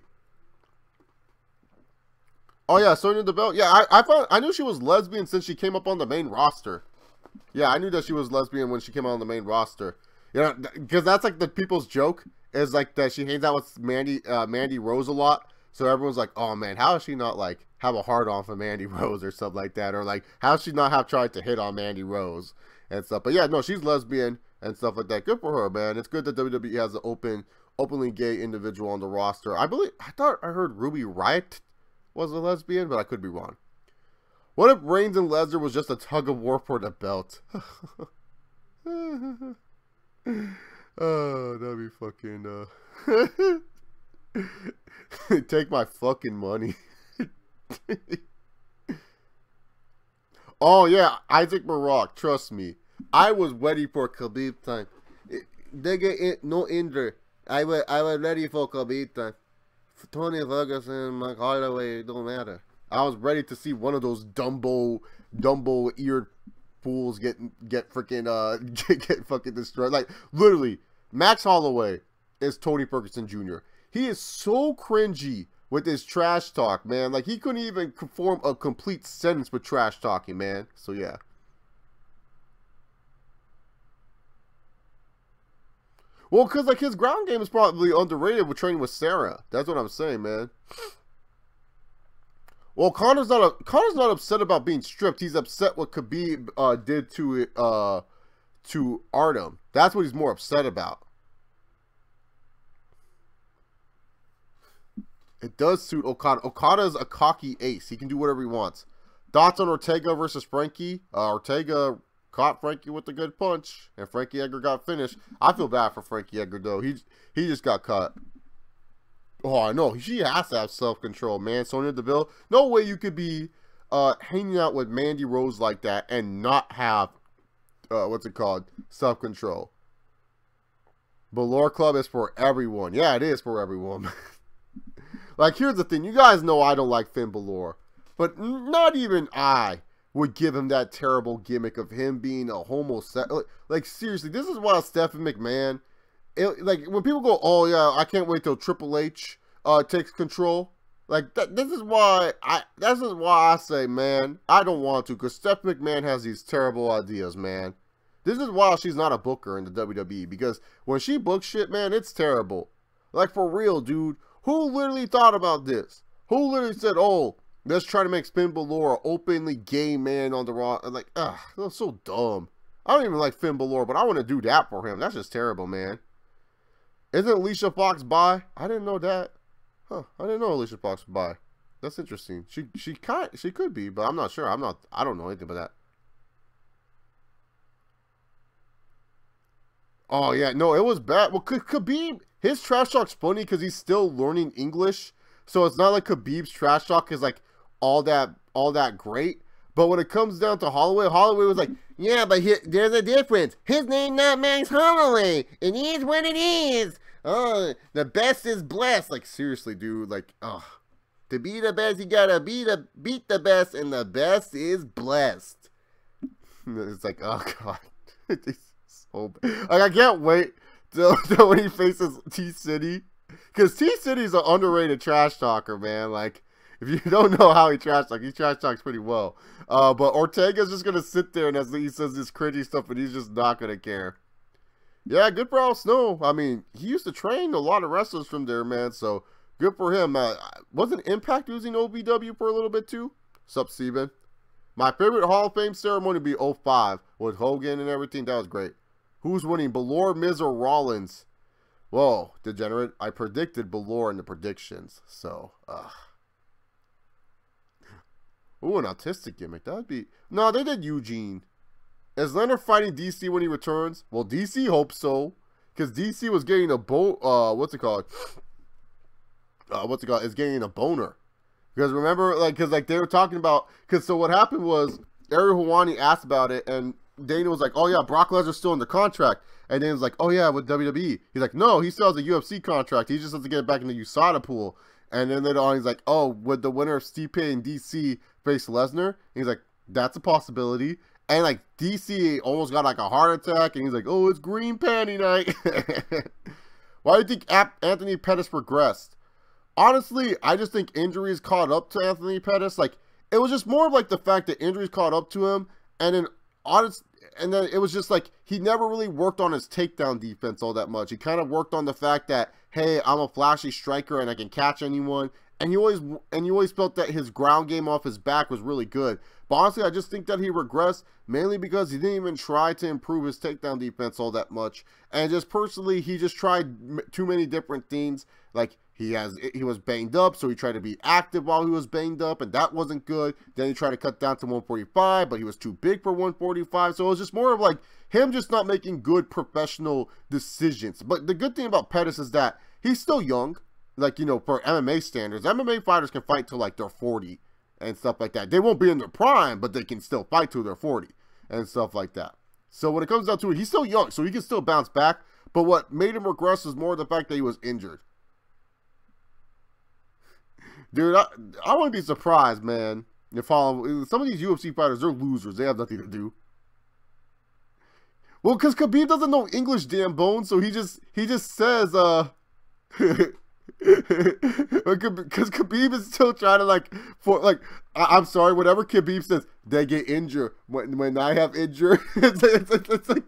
Oh yeah, Sonya Deville. Yeah, I knew she was lesbian since she came up on the main roster. Yeah, I knew that she was lesbian when she came on the main roster. You know, because that's like the people's joke is like that she hangs out with Mandy Rose a lot. So everyone's like, oh man, how does she not like have a hard on for Mandy Rose or something like that, or like how does she not have tried to hit on Mandy Rose and stuff? But yeah, no, she's lesbian and stuff like that. Good for her, man. It's good that WWE has an openly gay individual on the roster. I thought I heard Ruby Riott was a lesbian, but I could be wrong. What if Reigns and Lesnar was just a tug of war for the belt? Oh, that'd be fucking, take my fucking money. Oh, yeah, Isaac Barak, trust me. I was ready for Khabib time. They get no injury. I was ready for Khabib time. Tony Ferguson, Mike Holloway, it don't matter. I was ready to see one of those Dumbo-eared fools get freaking get fucking destroyed. Like literally, Max Holloway is Tony Ferguson Jr. He is so cringy with his trash talk, man. Like he couldn't even form a complete sentence with trash talking, man. So yeah. Well, because like his ground game is probably underrated with training with Sarah. That's what I'm saying, man. Well, Connor's not upset about being stripped. He's upset what Khabib did to Artem. That's what he's more upset about. It does suit Okada. Okada's a cocky ace. He can do whatever he wants. Thoughts on Ortega versus Frankie? Ortega caught Frankie with a good punch, and Frankie Edgar got finished. I feel bad for Frankie Edgar, though. He just got cut. Oh, I know. She has to have self-control, man. Sonya Deville, no way you could be hanging out with Mandy Rose like that and not have, what's it called? Self-control. Balor Club is for everyone. Yeah, it is for everyone. Like, here's the thing. You guys know I don't like Finn Balor. But not even I would give him that terrible gimmick of him being a homosexual. Like, seriously, this is why Stephanie McMahon, like, when people go, oh, yeah, I can't wait till Triple H takes control. Like, this is why I say, man, I don't want to. Because Stephanie McMahon has these terrible ideas, man. This is why she's not a booker in the WWE. Because when she books shit, man, it's terrible. Like, for real, dude. Who literally thought about this? Who literally said, oh, let's try to make Finn Balor an openly gay man on the Raw? Like, ugh, that's so dumb. I don't even like Finn Balor, but I want to do that for him. That's just terrible, man. Isn't Alicia Fox bi? I didn't know that. Huh, I didn't know Alicia Fox was bi. That's interesting. She could be, but I'm not sure. I don't know anything about that. Oh, yeah. No, it was bad. Well, Khabib, his trash talk's funny because he's still learning English. So it's not like Khabib's trash talk is like all that great. But when it comes down to Holloway was like, yeah, but there's a difference. His name not Max Holloway. It is what it is. Oh, the best is blessed. Like, seriously, dude. Like, to be the best, you gotta beat the best, and the best is blessed. It's like, oh, God. Like, I can't wait till when he faces T-City. Because T-City's an underrated trash talker, man. Like, if you don't know how he trash talks pretty well. But Ortega's just going to sit there and as he says this cringy stuff, and he's just not going to care. Yeah, good for Al Snow. I mean, he used to train a lot of wrestlers from there, man. So, good for him. Wasn't Impact using OVW for a little bit, too? Sup, Steven? My favorite Hall of Fame ceremony would be 05 with Hogan and everything. That was great. Who's winning, Balor, Miz, or Rollins? Whoa, degenerate. I predicted Balor in the predictions. So, ooh, an autistic gimmick. That would be... No, they did Eugene. Is Leonard fighting DC when he returns? Well, DC hopes so. Because DC was getting a what's it called? Is getting a boner. Because remember, like, they were talking about... Because so what happened was, Ariel Helwani asked about it, and Dana was like, oh yeah, Brock Lesnar's still in the contract. And Dana was like, oh yeah, with WWE. He's like, no, he still has a UFC contract. He just has to get back in the USADA pool. And then later on, he's like, oh, would the winner of Stipe and DC face Lesnar? And he's like, that's a possibility. And like, DC almost got like a heart attack. And he's like, oh, it's green panty night. Why do you think Anthony Pettis regressed? Honestly, I just think injuries caught up to Anthony Pettis. Like, it was just more of like the fact that injuries caught up to him. And then it was just like he never really worked on his takedown defense all that much. He kind of worked on the fact that, hey, I'm a flashy striker and I can catch anyone. And you always felt that his ground game off his back was really good. But honestly, I just think that he regressed mainly because he didn't even try to improve his takedown defense all that much. And just personally, he just tried too many different things. Like, he was banged up, so he tried to be active while he was banged up, and that wasn't good. Then he tried to cut down to 145, but he was too big for 145. So it was just more of like him just not making good professional decisions. But the good thing about Pettis is that he's still young. Like, you know, for MMA standards, MMA fighters can fight till like they're 40 and stuff like that. They won't be in their prime, but they can still fight till they're 40 and stuff like that. So when it comes down to it, he's still young, so he can still bounce back. But what made him regress was more the fact that he was injured. Dude, I wouldn't be surprised, man. If some of these UFC fighters, they're losers. They have nothing to do. Well, because Khabib doesn't know English, damn bones, so he just says, because Khabib is still trying to I'm sorry, whatever Khabib says, they get injured. When I have injured, it's like,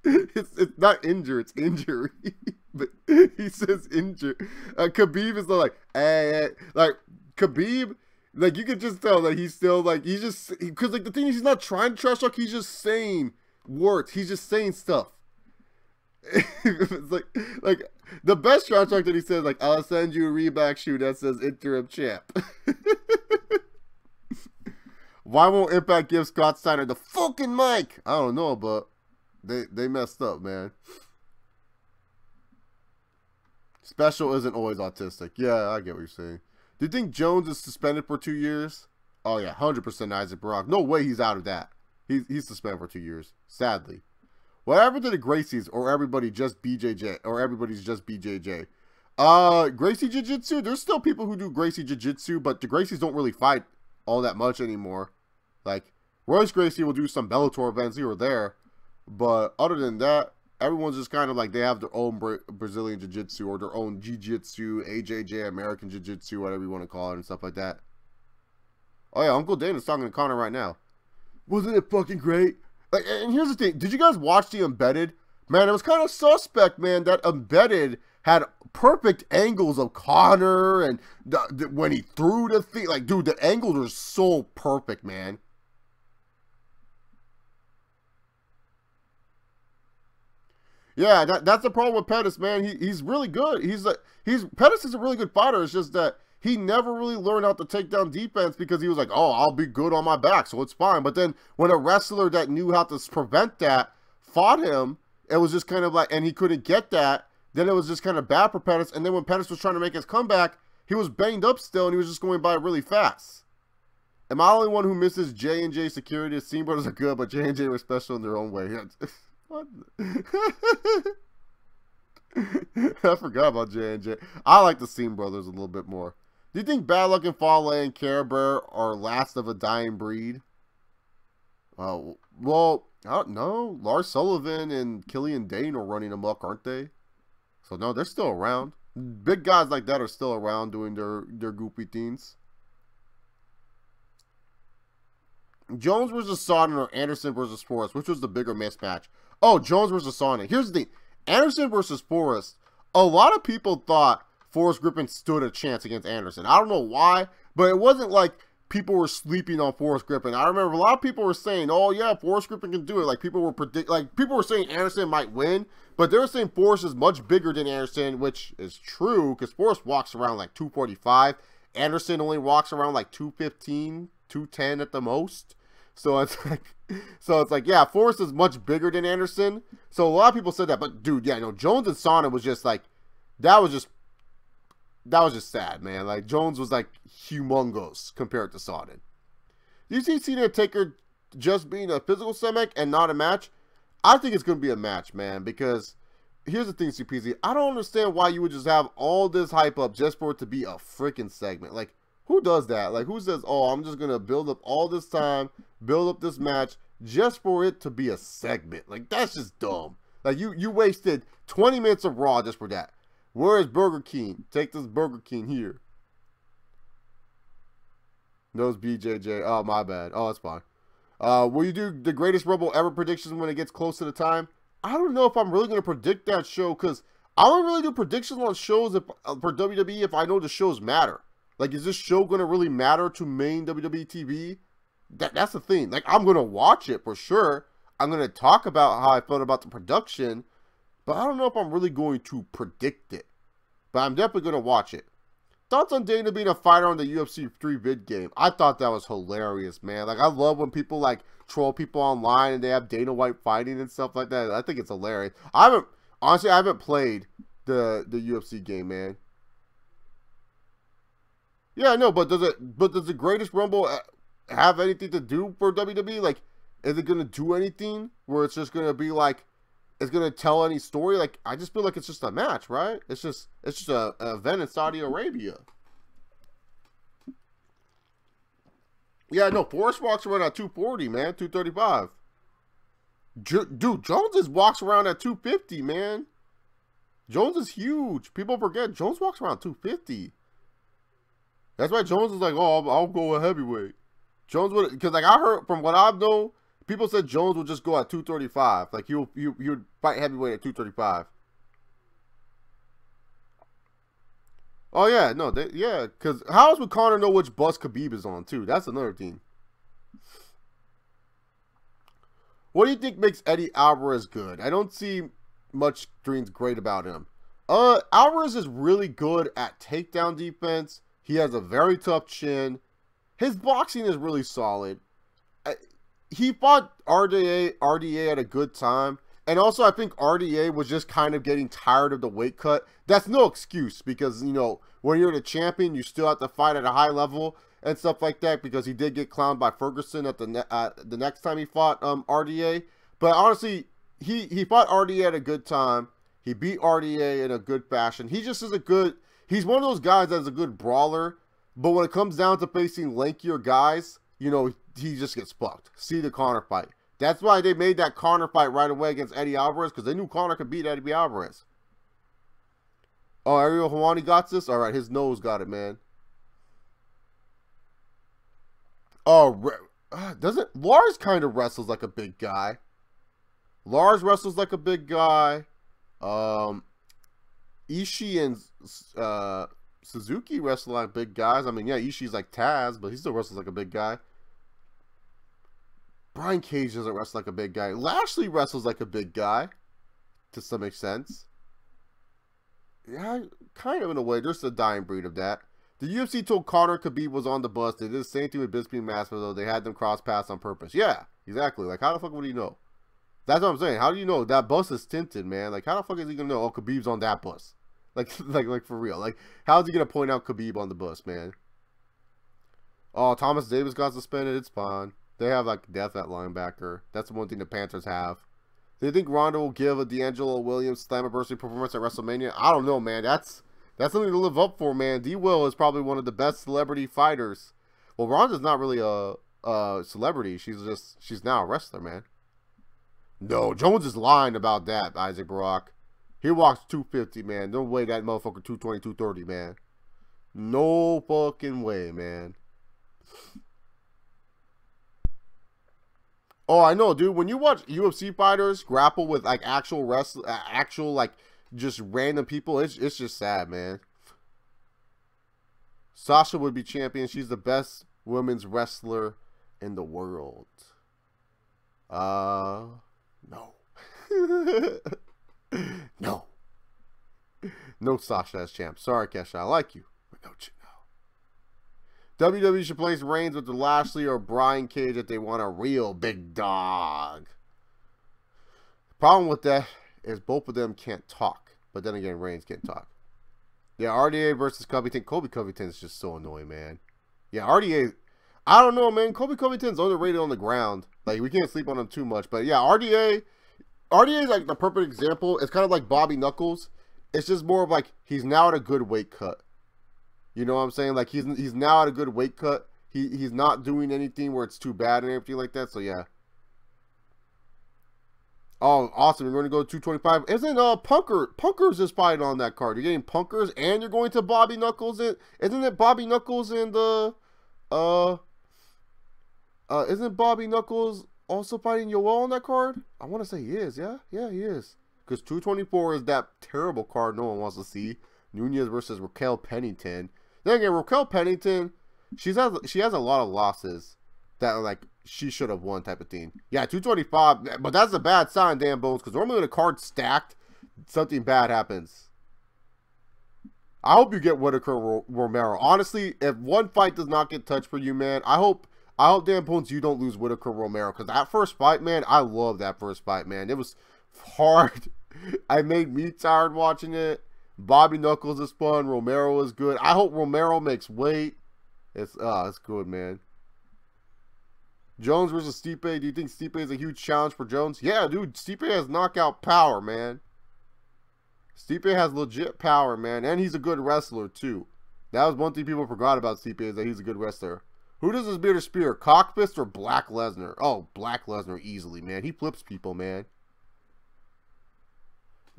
it's not injured, it's injury. But he says injured. Khabib is like, hey, like Khabib, like you could just tell that he's still like, because like the thing is, he's not trying to trash talk, he's just saying words, he's just saying stuff. It's like the best trash talk that he says, like, I'll send you a Reebok shoe that says interim champ. Why won't Impact give Scott Steiner the fucking mic? I don't know, but they messed up, man. Special isn't always autistic. Yeah, I get what you're saying. Do you think Jones is suspended for 2 years? Oh yeah, 100% Isaac Brock. No way he's out of that. He's suspended for 2 years. Sadly. Whatever to the Gracies or everybody just BJJ or everybody's just BJJ. Gracie Jiu-Jitsu, there's still people who do Gracie Jiu-Jitsu, but the Gracies don't really fight all that much anymore. Like, Royce Gracie will do some Bellator events here or there, but other than that, everyone's just kind of like they have their own Brazilian Jiu-Jitsu or their own Jiu-Jitsu, AJJ, American Jiu-Jitsu, whatever you want to call it and stuff like that. Oh yeah, Uncle Dana's talking to Connor right now. Wasn't it fucking great? Like, and here's the thing, did you guys watch the Embedded? Man, it was kind of suspect, man, that Embedded had perfect angles of Connor and when he threw the thing. Like, dude, the angles are so perfect, man. Yeah, that's the problem with Pettis, man. He's really good. Pettis is a really good fighter. It's just that he never really learned how to take down defense because he was like, oh, I'll be good on my back, so it's fine. But then when a wrestler that knew how to prevent that fought him, it was just kind of like, and he couldn't get that, then it was just kind of bad for Pettis. And then when Pettis was trying to make his comeback, he was banged up still, and he was just going by really fast. Am I the only one who misses J&J security? The Seam Brothers are good, but J&J were special in their own way. What? I forgot about J&J. I like the Seam Brothers a little bit more. Do you think Bad Luck and Fale and Care Bear are last of a dying breed? Well, I don't know. Lars Sullivan and Killian Dane are running amok, aren't they? So no, they're still around. Big guys like that are still around doing their goofy things. Jones versus Sonnen or Anderson versus Forrest, which was the bigger mismatch? Oh, Jones versus Sonnen. Here's the thing. Anderson versus Forrest. A lot of people thought Forrest Griffin stood a chance against Anderson. I don't know why, but it wasn't like people were sleeping on Forrest Griffin. I remember a lot of people were saying, "Oh yeah, Forrest Griffin can do it." Like people were saying Anderson might win, but they were saying Forrest is much bigger than Anderson, which is true because Forrest walks around like 245. Anderson only walks around like 215, 210 at the most. So it's like, yeah, Forrest is much bigger than Anderson. So a lot of people said that, but dude, yeah, no, Jones and Sonnen was just like, that was just sad, man. Like Jones was like humongous compared to Sonnen. Do you see Cena and Taker just being a physical segment and not a match? I think it's gonna be a match, man, because here's the thing, CPZ. I don't understand why you would just have all this hype up just for it to be a freaking segment. Like, who does that? Like, who says, oh, I'm just going to build up all this time, build up this match just for it to be a segment? Like, that's just dumb. Like, you wasted 20 minutes of Raw just for that. Where is Burger King? Take this Burger King here. Those BJJ. Oh, my bad. Oh, that's fine. Will you do the greatest Rumble ever predictions when it gets close to the time? I don't know if I'm really going to predict that show because I don't really do predictions on shows for WWE if I know the shows matter. Like, is this show going to really matter to main WWE TV? That's the thing. Like, I'm going to watch it for sure. I'm going to talk about how I felt about the production. But I don't know if I'm really going to predict it. But I'm definitely going to watch it. Thoughts on Dana being a fighter on the UFC 3 vid game? I thought that was hilarious, man. Like, I love when people, like, troll people online and they have Dana White fighting and stuff like that. I think it's hilarious. Honestly, I haven't played the UFC game, man. Yeah, no, but does the Greatest Rumble have anything to do for WWE? Like, is it gonna do anything where it's just gonna be like, it's gonna tell any story? Like, I just feel like it's just a match, right? It's just an event in Saudi Arabia. Yeah, no, Forrest walks around at 240, man, 235. Dude, Jones walks around at 250, man. Jones is huge. People forget Jones walks around 250. That's why Jones is like, oh, I'll go a heavyweight. Jones would, because like I heard from what I've known, people said Jones would just go at 235. Like he would fight heavyweight at 235. Oh yeah, no, yeah, because how else would Conor know which bus Khabib is on too? That's another thing. What do you think makes Eddie Alvarez good? I don't see much things great about him. Alvarez is really good at takedown defense. He has a very tough chin. His boxing is really solid. He fought RDA at a good time. And also, I think RDA was just kind of getting tired of the weight cut. That's no excuse because, you know, when you're the champion, you still have to fight at a high level and stuff like that because he did get clowned by Ferguson at the next time he fought RDA. But honestly, he fought RDA at a good time. He beat RDA in a good fashion. He just is a good... He's one of those guys that's a good brawler. But when it comes down to facing lankier guys, you know, he just gets fucked. See the Conor fight. That's why they made that Conor fight right away against Eddie Alvarez, because they knew Conor could beat Eddie Alvarez. Oh, Ariel Helwani got this? All right, his nose got it, man. Oh, doesn't... Lars kind of wrestles like a big guy. Lars wrestles like a big guy. Ishii and Suzuki wrestle like big guys. I mean, yeah, Ishii's like Taz, but he still wrestles like a big guy. Brian Cage doesn't wrestle like a big guy. Lashley wrestles like a big guy, to some extent. Yeah, kind of in a way. There's a dying breed of that. The UFC told Conor Khabib was on the bus. They did the same thing with Bisping and Masvidal, though. They had them cross paths on purpose. Yeah, exactly. Like, how the fuck would he know? That's what I'm saying. How do you know? That bus is tinted, man. Like, how the fuck is he gonna know? Oh, Khabib's on that bus. Like for real. Like, how's he gonna point out Khabib on the bus, man? Oh, Thomas Davis got suspended. It's fine. They have, like, depth at linebacker. That's the one thing the Panthers have. Do you think Ronda will give a D'Angelo Williams Slammiversary performance at WrestleMania? I don't know, man. That's something to live up for, man. D-Will is probably one of the best celebrity fighters. Well, Ronda's not really a celebrity. She's now a wrestler, man. No, Jones is lying about that, Isaac Barak. He walks 250, man. No way that motherfucker 220, 230, man. No fucking way, man. Oh, I know, dude. When you watch UFC fighters grapple with, like, actual like, just random people, it's just sad, man. Sasha would be champion. She's the best women's wrestler in the world. No. No. No Sasha as champ. Sorry, Kesha. I like you, but don't you know? WWE should place Reigns with the Lashley or Brian Cage if they want a real big dog. The problem with that is both of them can't talk. But then again, Reigns can't talk. Yeah, RDA versus Covington. Colby Covington is just so annoying, man. Yeah, RDA... I don't know, man. Colby Covington's underrated on the ground. Like, we can't sleep on him too much. But yeah, RDA is like the perfect example. It's kind of like Bobby Knuckles. It's just more of like he's now at a good weight cut. You know what I'm saying? Like he's now at a good weight cut. He's not doing anything where it's too bad and everything like that. So yeah. Oh, awesome. We're going to go to 225. Isn't Punkers is fighting on that card? You're getting Punkers and you're going to Bobby Knuckles. Isn't it Bobby Knuckles and isn't Bobby Knuckles also fighting Yoel on that card? I want to say he is, yeah? Yeah, he is. Because 224 is that terrible card no one wants to see. Nunez versus Raquel Pennington. Then again, Raquel Pennington, she has a lot of losses that are like she should have won type of thing. Yeah, 225, but that's a bad sign, Dan Bones, because normally when a card's stacked, something bad happens. I hope you get Whitaker Romero. Honestly, if one fight does not get touched for you, man, I hope Dan Bones you don't lose Whitaker Romero, because that first fight, man, I love that first fight, man. It was hard. It made me tired watching it. Bobby Knuckles is fun. Romero is good. I hope Romero makes weight. It's good, man. Jones versus Stipe. Do you think Stipe is a huge challenge for Jones? Yeah, dude. Stipe has knockout power, man. Stipe has legit power, man. And he's a good wrestler, too. That was one thing people forgot about Stipe, is that he's a good wrestler. Who does his bearded spear? Cockfist or Black Lesnar? Oh, Black Lesnar easily, man. He flips people, man.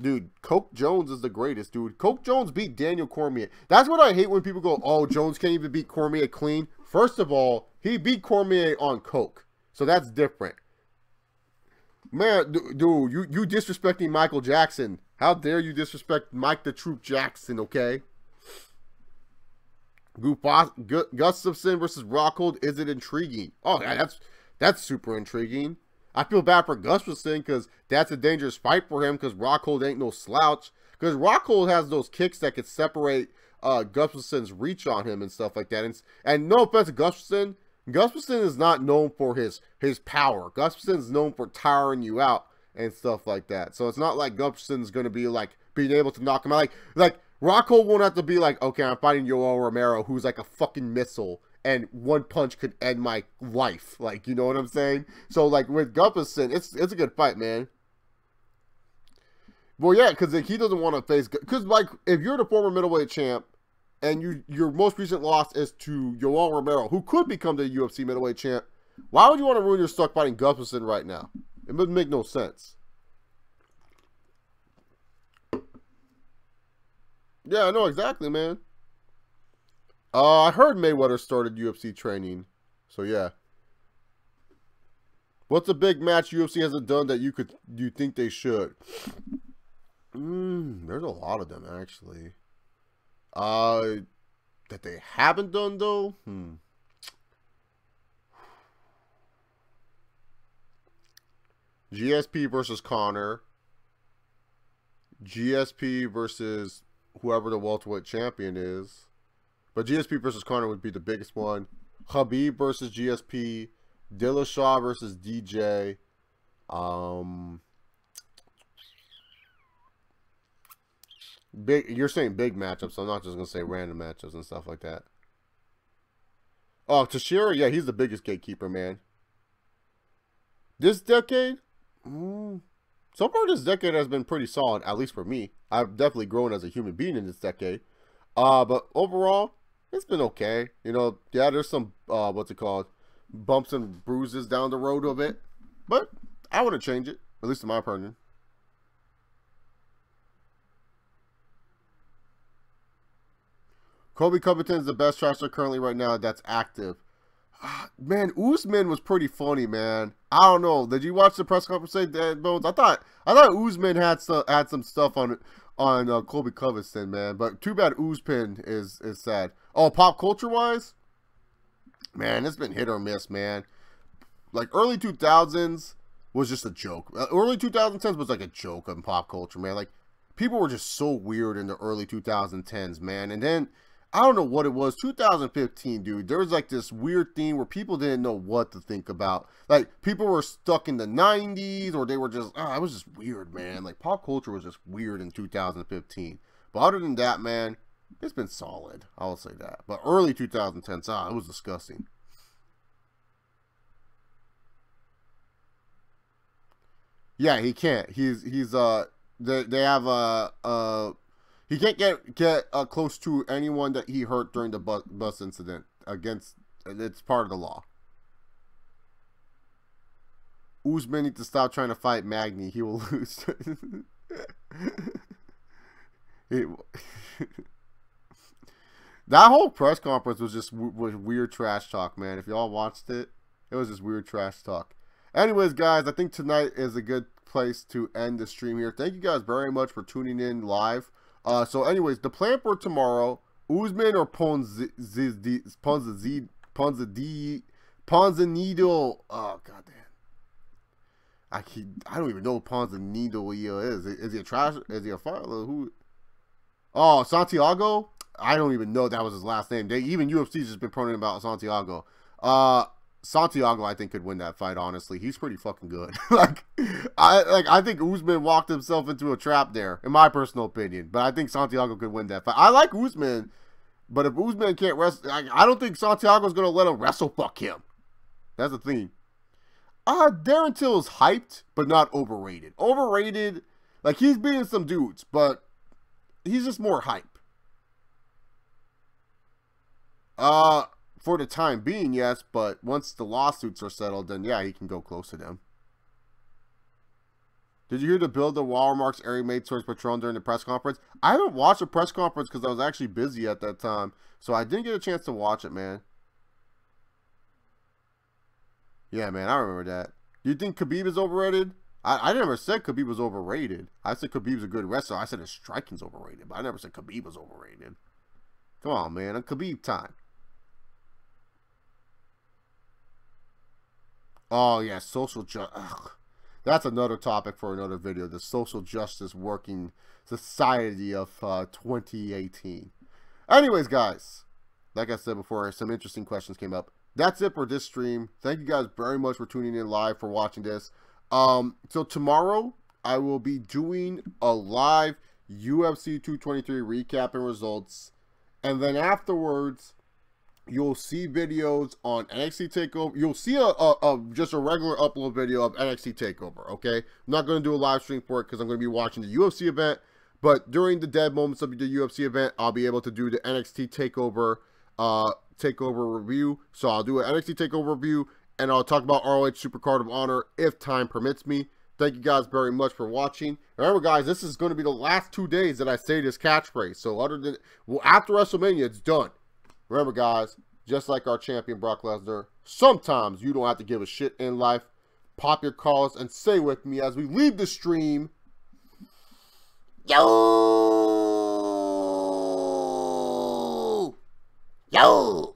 Dude, Coke Jones is the greatest, dude. Coke Jones beat Daniel Cormier. That's what I hate when people go, oh, Jones can't even beat Cormier clean. First of all, he beat Cormier on Coke. So that's different. Man, dude, you disrespecting Michael Jackson. How dare you disrespect Mike the Troop Jackson, okay? Gustafsson versus Rockhold. Is it intriguing? Oh, yeah, that's super intriguing. I feel bad for Gustafsson because that's a dangerous fight for him because Rockhold ain't no slouch. Because Rockhold has those kicks that could separate Gustafsson's reach on him and stuff like that. And no offense to Gustafsson is not known for his power. Gustafsson is known for tiring you out. and stuff like that. So it's not like Gustafson's going to be like being able to knock him out. Like Rocco won't have to be like, okay, I'm fighting Yoel Romero, who's like a fucking missile, and one punch could end my life. Like, you know what I'm saying? So like with Gustafson, it's a good fight, man. Well, yeah, because like, he doesn't want to face, because like if you're the former middleweight champ and your most recent loss is to Yoel Romero, who could become the UFC middleweight champ, why would you want to ruin your stock fighting Gustafson right now? It would make no sense. Yeah, I know exactly, man. I heard Mayweather started UFC training, so yeah. What's a big match UFC hasn't done that you think they should? There's a lot of them actually. That they haven't done though. GSP versus Connor. GSP versus whoever the welterweight champion is. But GSP versus Connor would be the biggest one. Khabib versus GSP. Dillashaw versus DJ. You're saying big matchups, so I'm not just gonna say random matchups and stuff like that. Oh, Teixeira, yeah, he's the biggest gatekeeper, man. This decade, so far this decade has been pretty solid, at least for me. I've definitely grown as a human being in this decade. But overall, it's been okay. You know, yeah, there's some what's it called, bumps and bruises down the road of it, but I wouldn't change it, at least in my opinion. Colby Covington is the best wrestler currently right now that's active. Man, Usman was pretty funny, man. I don't know. Did you watch the press conference today, Bones? I thought Usman had some stuff on Colby Covington, man. But too bad Usman is sad. Oh, pop culture wise, man, it's been hit or miss, man. Like early 2000s was just a joke. Early 2010s was like a joke on pop culture, man. Like people were just so weird in the early 2010s, man. And then I don't know what it was. 2015, dude. There was like this weird thing where people didn't know what to think about. Like people were stuck in the 90s, or they were just, it was just weird, man. Like pop culture was just weird in 2015. But other than that, man, it's been solid. I'll say that. But early 2010s, it was disgusting. Yeah, he can't. They have he can't get close to anyone that he hurt during the bus incident. It's part of the law. Usman needs to stop trying to fight Magny. He will lose. That whole press conference was just weird trash talk, man. If y'all watched it, it was just weird trash talk. Anyways, guys, I think tonight is a good place to end the stream here. Thank you guys very much for tuning in live. So anyways, the plan for tomorrow, Usman or Ponzinido. Oh, goddamn. I don't even know what Ponzinido is. Is he a trash? Is he a fighter? Who? Oh, Santiago? I don't even know that was his last name. Even UFC's just been promoting about Santiago. Santiago, I think, could win that fight, honestly. He's pretty fucking good. I think Usman walked himself into a trap there, in my personal opinion. But I think Santiago could win that fight. I like Usman, but if Usman can't wrestle, I don't think Santiago's going to let him wrestle fuck him. That's the thing. Darren Till is hyped, but not overrated. Overrated, like, he's beating some dudes, but he's just more hype. For the time being, yes, but once the lawsuits are settled, then yeah, he can go close to them. Did you hear the build the wall remarks Eric made towards Patron during the press conference? I haven't watched the press conference because I was actually busy at that time, so I didn't get a chance to watch it, man. Yeah, man, I remember that. Do you think Khabib is overrated? I never said Khabib was overrated. I said Khabib's a good wrestler. I said his striking's overrated, but I never said Khabib was overrated. Come on, man, on Khabib time. Oh, yeah, social justice. That's another topic for another video. The social justice working society of 2018. Anyways, guys, like I said before, some interesting questions came up. That's it for this stream. Thank you guys very much for tuning in live, for watching this. So tomorrow I will be doing a live UFC 223 recap and results, and then afterwards you'll see videos on NXT TakeOver. You'll see just a regular upload video of NXT TakeOver. Okay, I'm not going to do a live stream for it because I'm going to be watching the UFC event. But during the dead moments of the UFC event, I'll be able to do the NXT TakeOver review. So I'll do an NXT TakeOver review, and I'll talk about ROH Supercard of Honor if time permits me. Thank you guys very much for watching. Remember, guys, this is going to be the last 2 days that I say this catchphrase. So after WrestleMania, it's done. Remember, guys, just like our champion Brock Lesnar, sometimes you don't have to give a shit in life. Pop your calls and say with me as we leave the stream, yo! Yo!